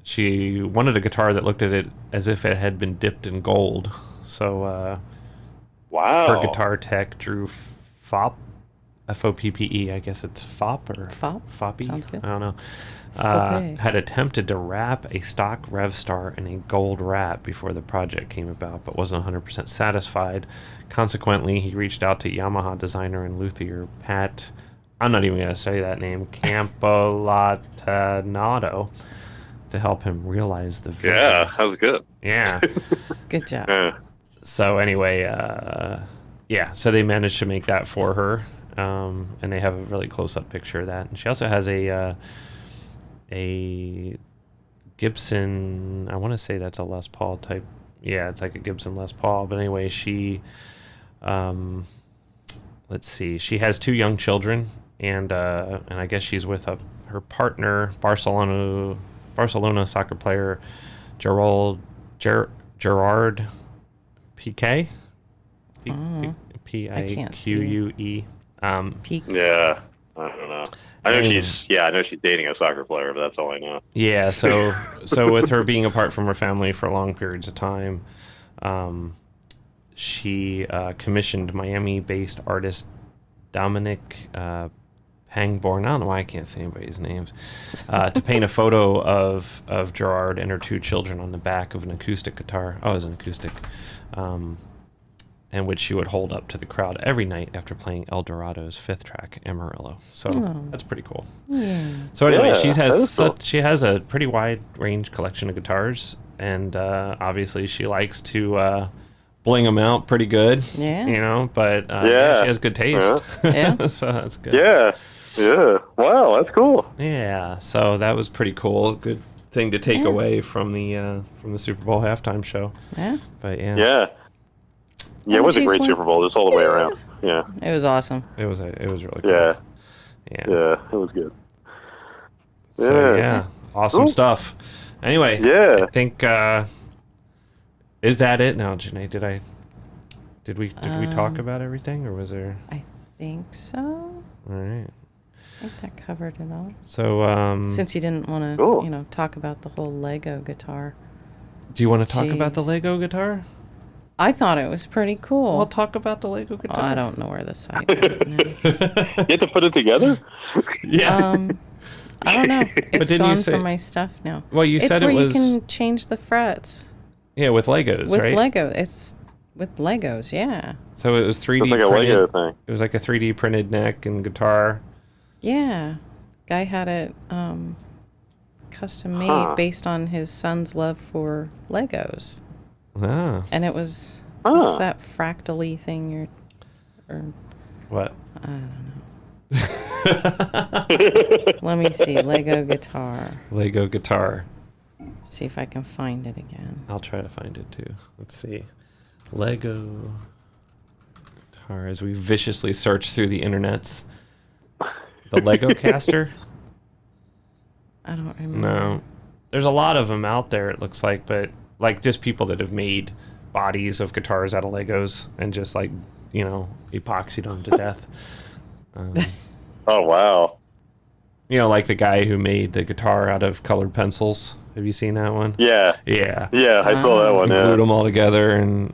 Speaker 1: she wanted a guitar that looked at it as if it had been dipped in gold. So
Speaker 3: wow.
Speaker 1: her guitar tech drew FOPPE, I guess it's FOP or FOPPE?
Speaker 2: Sounds good.
Speaker 1: I don't know. Had attempted to wrap a stock Revstar in a gold wrap before the project came about, but wasn't 100% satisfied. Consequently, he reached out to Yamaha designer and luthier Pat, I'm not even going to say that name, Campolatanado, to help him realize the vision.
Speaker 3: Yeah, that was good.
Speaker 1: Yeah.
Speaker 2: Good job.
Speaker 1: So anyway, so they managed to make that for her, and they have a really close-up picture of that. And she also has a Gibson, I want to say that's a Les Paul type. Yeah, it's like a Gibson Les Paul. But anyway, she, let's see, she has 2 young children, and I guess she's with her partner, Barcelona soccer player Gerard Piqué. Pique.
Speaker 3: Yeah, I don't know. I know she's dating a soccer player, but that's all I know.
Speaker 1: Yeah, so with her being apart from her family for long periods of time, she commissioned Miami-based artist Dominic Pangborn, I don't know why I can't say anybody's names, to paint a photo of Gerard and her 2 children on the back of an acoustic guitar. Oh, it was an acoustic. And which she would hold up to the crowd every night after playing El Dorado's 5th track, Amarillo. So that's pretty cool.
Speaker 2: Yeah.
Speaker 1: So anyway,
Speaker 3: cool.
Speaker 1: She has a pretty wide range collection of guitars, and obviously she likes to bling them out pretty good.
Speaker 2: Yeah.
Speaker 1: But she has good taste.
Speaker 2: Yeah.
Speaker 1: So that's good.
Speaker 3: Yeah. Yeah. Wow, that's cool.
Speaker 1: Yeah. So that was pretty cool. Good thing to take away from the Super Bowl halftime show.
Speaker 2: Yeah.
Speaker 1: But yeah.
Speaker 3: Yeah. Yeah, it was a great Super Bowl just all the way around. Yeah.
Speaker 2: It was awesome.
Speaker 1: It was really cool.
Speaker 3: Yeah.
Speaker 1: Yeah,
Speaker 3: it was good.
Speaker 1: So awesome stuff. Anyway, I think is that it now, Janae? Did we talk about everything, or was there?
Speaker 2: I think so.
Speaker 1: All right.
Speaker 2: I think that covered it all.
Speaker 1: So
Speaker 2: since you didn't want to, talk about the whole Lego guitar.
Speaker 1: Do you want to talk about the Lego guitar?
Speaker 2: I thought it was pretty cool.
Speaker 1: We'll talk about the Lego guitar.
Speaker 2: I don't know where the site is now.
Speaker 3: You have to put it together?
Speaker 1: Yeah.
Speaker 2: I don't know. It's gone from my stuff now.
Speaker 1: Well, you said it was...
Speaker 2: It's where you can change the frets.
Speaker 1: Yeah, with Legos, right?
Speaker 2: With Lego. It's with Legos, yeah.
Speaker 1: So it was 3D
Speaker 3: it's like
Speaker 1: printed.
Speaker 3: A Lego thing.
Speaker 1: It was like a 3D printed neck and guitar.
Speaker 2: Yeah. Guy had it custom made based on his son's love for Legos.
Speaker 1: Ah.
Speaker 2: And it was what's that fractally thing
Speaker 1: what?
Speaker 2: I don't know. Let me see. Lego guitar.
Speaker 1: Lego guitar.
Speaker 2: See if I can find it again.
Speaker 1: I'll try to find it too. Let's see. Lego guitar as we viciously search through the internets. The Lego caster?
Speaker 2: I don't remember.
Speaker 1: No. There's a lot of them out there, it looks like, but like just people that have made bodies of guitars out of Legos and just like, epoxied them to death.
Speaker 3: Oh, wow.
Speaker 1: Like the guy who made the guitar out of colored pencils. Have you seen that one?
Speaker 3: Yeah.
Speaker 1: Yeah.
Speaker 3: Yeah, I saw that one.
Speaker 1: Glued them all together and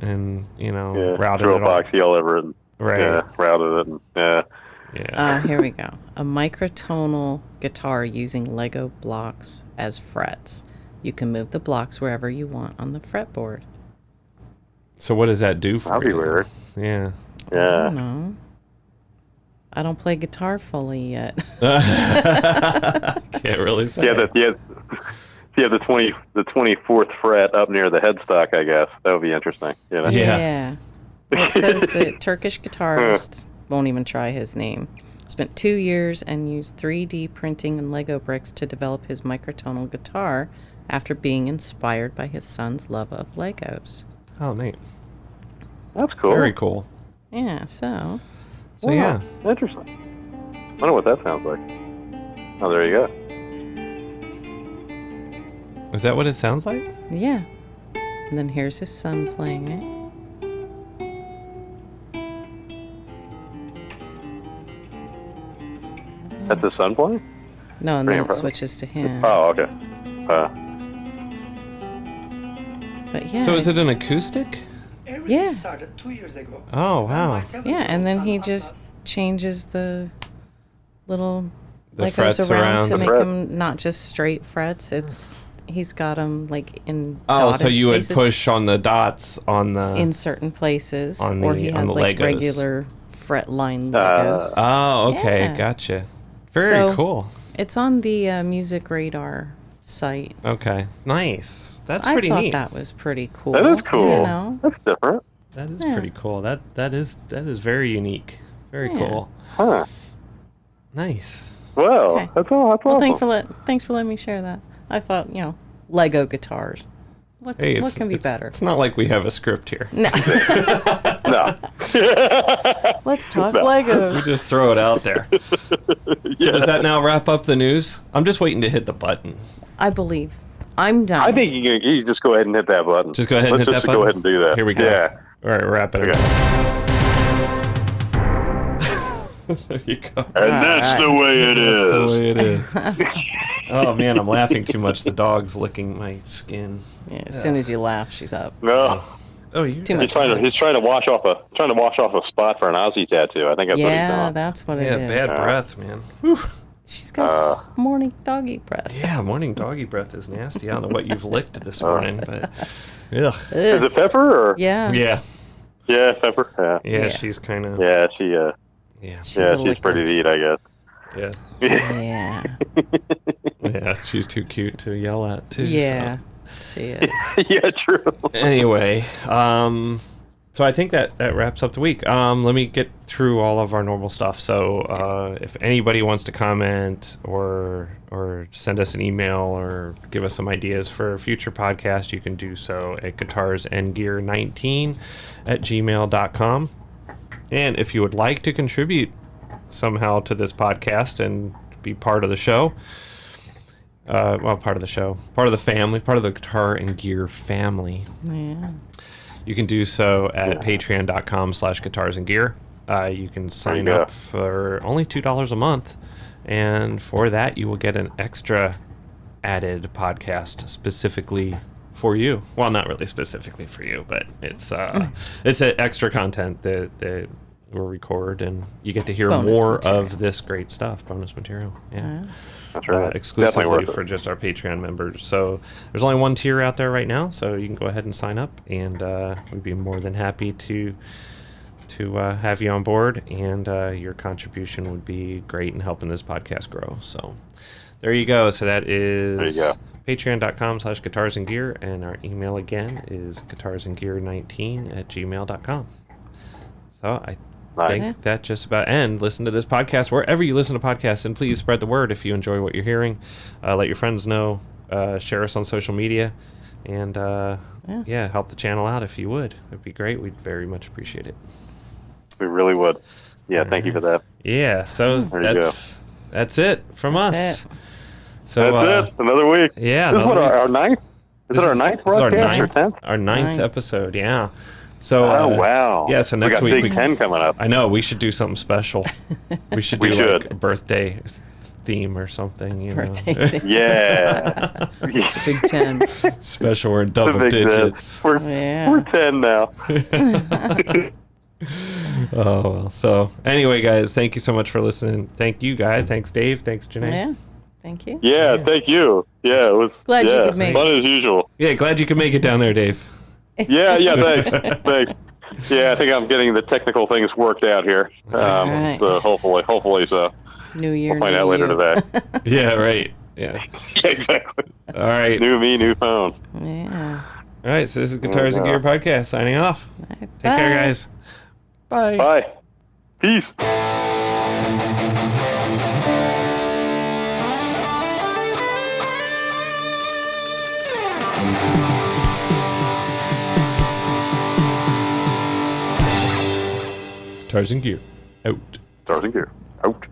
Speaker 1: routed it all.
Speaker 3: Epoxy all over it.
Speaker 1: Right.
Speaker 3: Yeah, routed it. Yeah.
Speaker 2: Yeah. Here we go. A microtonal guitar using Lego blocks as frets. You can move the blocks wherever you want on the fretboard.
Speaker 1: So what does that do for you?
Speaker 3: That'd be weird.
Speaker 1: Yeah.
Speaker 2: I don't know. I don't play guitar fully yet.
Speaker 1: Can't really say.
Speaker 3: Yeah, the 24th fret up near the headstock, I guess. That would be interesting.
Speaker 2: Yeah. Well, it says the Turkish guitarist, won't even try his name, spent 2 years and used 3D printing and Lego bricks to develop his microtonal guitar after being inspired by his son's love of Legos.
Speaker 1: Oh, neat.
Speaker 3: That's cool.
Speaker 1: Very cool.
Speaker 2: Yeah, so
Speaker 1: yeah.
Speaker 3: Interesting. I wonder what that sounds like. Oh, there you go.
Speaker 1: Is that what it sounds like?
Speaker 2: Yeah. And then here's his son playing it.
Speaker 3: That's his son playing?
Speaker 2: No, and then it switches to him.
Speaker 3: Oh, okay.
Speaker 2: But yeah.
Speaker 1: So is it an acoustic?
Speaker 2: Yeah.
Speaker 4: Started 2 years ago.
Speaker 1: Oh, wow.
Speaker 2: Yeah, and then he just changes the little
Speaker 1: The
Speaker 2: Legos
Speaker 1: frets
Speaker 2: around
Speaker 1: around.
Speaker 2: to
Speaker 1: The
Speaker 2: make them not just straight frets. He's got them like in
Speaker 1: Oh, so
Speaker 2: dotted
Speaker 1: you would
Speaker 2: spaces
Speaker 1: push on the dots on the...
Speaker 2: in certain places,
Speaker 1: on
Speaker 2: or
Speaker 1: the-
Speaker 2: he
Speaker 1: on
Speaker 2: has
Speaker 1: the
Speaker 2: like
Speaker 1: Legos.
Speaker 2: regular fret line Legos.
Speaker 1: Oh, okay.
Speaker 2: Yeah.
Speaker 1: Gotcha. Very
Speaker 2: So-
Speaker 1: cool.
Speaker 2: It's on the Music Radar site.
Speaker 1: Okay. Nice. That's
Speaker 2: I
Speaker 1: pretty
Speaker 2: thought
Speaker 1: neat.
Speaker 2: that was pretty cool.
Speaker 3: That is cool.
Speaker 2: You know?
Speaker 3: That's different.
Speaker 1: That is
Speaker 2: Yeah.
Speaker 1: pretty cool. That is very unique. Very
Speaker 2: Yeah.
Speaker 1: cool.
Speaker 3: Huh.
Speaker 1: Nice.
Speaker 3: Well,
Speaker 2: Okay.
Speaker 3: that's
Speaker 2: Well,
Speaker 3: awesome.
Speaker 2: thanks for letting me share that. I thought, Lego guitars. What
Speaker 1: Hey,
Speaker 2: what can be better?
Speaker 1: It's not like we have a script here.
Speaker 2: No.
Speaker 3: No.
Speaker 2: Let's talk
Speaker 1: We
Speaker 2: Legos.
Speaker 1: just throw it out there. So does that now wrap up the news? I'm just waiting to hit the button.
Speaker 2: I believe. I'm done.
Speaker 3: I think you just go ahead and hit that button.
Speaker 1: Just go ahead and
Speaker 3: Let's
Speaker 1: hit that
Speaker 3: just
Speaker 1: button.
Speaker 3: Go ahead and do that.
Speaker 1: Here we go.
Speaker 3: Yeah.
Speaker 1: All right, wrap it
Speaker 3: Okay.
Speaker 1: up. There you go.
Speaker 3: And that's the way it
Speaker 1: That's the
Speaker 3: is.
Speaker 1: way it is. Oh man, I'm laughing too much. The dog's licking my skin.
Speaker 2: Yeah, as soon as you laugh, she's up.
Speaker 3: No.
Speaker 1: Oh, you
Speaker 2: Too
Speaker 3: He's
Speaker 2: much.
Speaker 3: trying to wash off a spot for an Aussie tattoo. I think that's what he's
Speaker 2: Yeah,
Speaker 3: doing.
Speaker 2: that's what
Speaker 1: Yeah,
Speaker 2: it is.
Speaker 1: bad breath, man. Whew.
Speaker 2: She's got morning doggy breath.
Speaker 1: Yeah, morning doggy breath is nasty. I don't know what you've licked this morning, but ugh.
Speaker 3: Is it Pepper or?
Speaker 2: Yeah.
Speaker 1: Yeah,
Speaker 3: Yeah, Pepper. Yeah.
Speaker 1: yeah,
Speaker 2: Yeah.
Speaker 1: she's kind of
Speaker 3: Yeah, she.
Speaker 1: yeah,
Speaker 2: She's a
Speaker 3: She's pretty
Speaker 2: licker.
Speaker 3: neat, I guess.
Speaker 1: yeah,
Speaker 2: Yeah.
Speaker 1: yeah. She's too cute to yell at too.
Speaker 2: Yeah. She is.
Speaker 3: Yeah, true.
Speaker 1: So. Anyway, so I think that wraps up the week. Let me get through all of our normal stuff. So if anybody wants to comment or send us an email or give us some ideas for a future podcast, you can do so at guitarsandgear19@gmail.com. And if you would like to contribute somehow to this podcast and be part of the show, part of the family, part of the Guitar and Gear family,
Speaker 2: Yeah.
Speaker 1: you can do so at patreon.com/guitarsandgear. You can sign
Speaker 3: There you
Speaker 1: up for only $2 a month, and for that you will get an extra added podcast specifically for you. Well, not really specifically for you, but it's extra content that we'll record, and you get to hear
Speaker 2: Bonus
Speaker 1: more
Speaker 2: material.
Speaker 1: of this great stuff, bonus material. Yeah.
Speaker 3: That's right. Definitely
Speaker 1: Exclusively
Speaker 3: worth it.
Speaker 1: for just our Patreon members. So there's only one tier out there right now, so you can go ahead and sign up, and we'd be more than happy to have you on board, and your contribution would be great in helping this podcast grow. So there you go. So that is
Speaker 3: There you go.
Speaker 1: patreon.com/guitarsandgear, and our email again is guitarsandgear19@gmail.com. So I think that just about ends. Listen to this podcast wherever you listen to podcasts, and please spread the word if you enjoy what you're hearing. Let your friends know. Share us on social media, and help the channel out if you would. It'd be great. We'd very much appreciate it.
Speaker 3: We really would. Yeah, thank you for that.
Speaker 1: Yeah. So
Speaker 3: There you
Speaker 1: that's it from us.
Speaker 2: That's it.
Speaker 1: So
Speaker 3: That's it. Another week.
Speaker 1: yeah,
Speaker 3: This is what,
Speaker 1: another
Speaker 3: our ninth? Is it our ninth
Speaker 1: This is our
Speaker 3: broadcast or
Speaker 1: ninth,
Speaker 3: 10th?
Speaker 1: our ninth
Speaker 2: Ninth.
Speaker 1: episode. Yeah. So
Speaker 3: Oh, wow.
Speaker 1: Yeah. So next
Speaker 3: we got
Speaker 1: week
Speaker 3: Big 10 coming up.
Speaker 1: I know we should do something special. We should do
Speaker 3: We
Speaker 1: like
Speaker 3: should.
Speaker 1: a birthday theme or something. You
Speaker 2: Birthday
Speaker 1: know,
Speaker 2: thing.
Speaker 3: Yeah.
Speaker 2: Big 10.
Speaker 1: special or
Speaker 3: The
Speaker 1: double
Speaker 3: big 10.
Speaker 1: digits.
Speaker 2: Yeah.
Speaker 3: We're 10 now.
Speaker 1: Oh well. So anyway, guys, thank you so much for listening. Thank you guys. Thanks, Dave. Thanks, Janae.
Speaker 2: Yeah. Thank you.
Speaker 3: Yeah, thank you. Yeah, it was
Speaker 2: Glad you could make
Speaker 3: fun as usual.
Speaker 1: Yeah, glad you could make it down there, Dave.
Speaker 3: Yeah, thanks. Thanks. Yeah, I think I'm getting the technical things worked out here.
Speaker 2: Right.
Speaker 3: So hopefully so.
Speaker 2: New year.
Speaker 3: We'll find
Speaker 2: new
Speaker 3: out later
Speaker 2: you.
Speaker 3: today.
Speaker 1: Yeah, right. Yeah.
Speaker 3: Yeah, exactly.
Speaker 1: All right.
Speaker 3: New me, new phone.
Speaker 2: Yeah.
Speaker 1: All right. So this is Guitars and Gear podcast signing off. Take care, guys. Bye.
Speaker 3: Bye. Peace.
Speaker 1: Guitars and Gear out.
Speaker 3: Guitars and Gear. Out.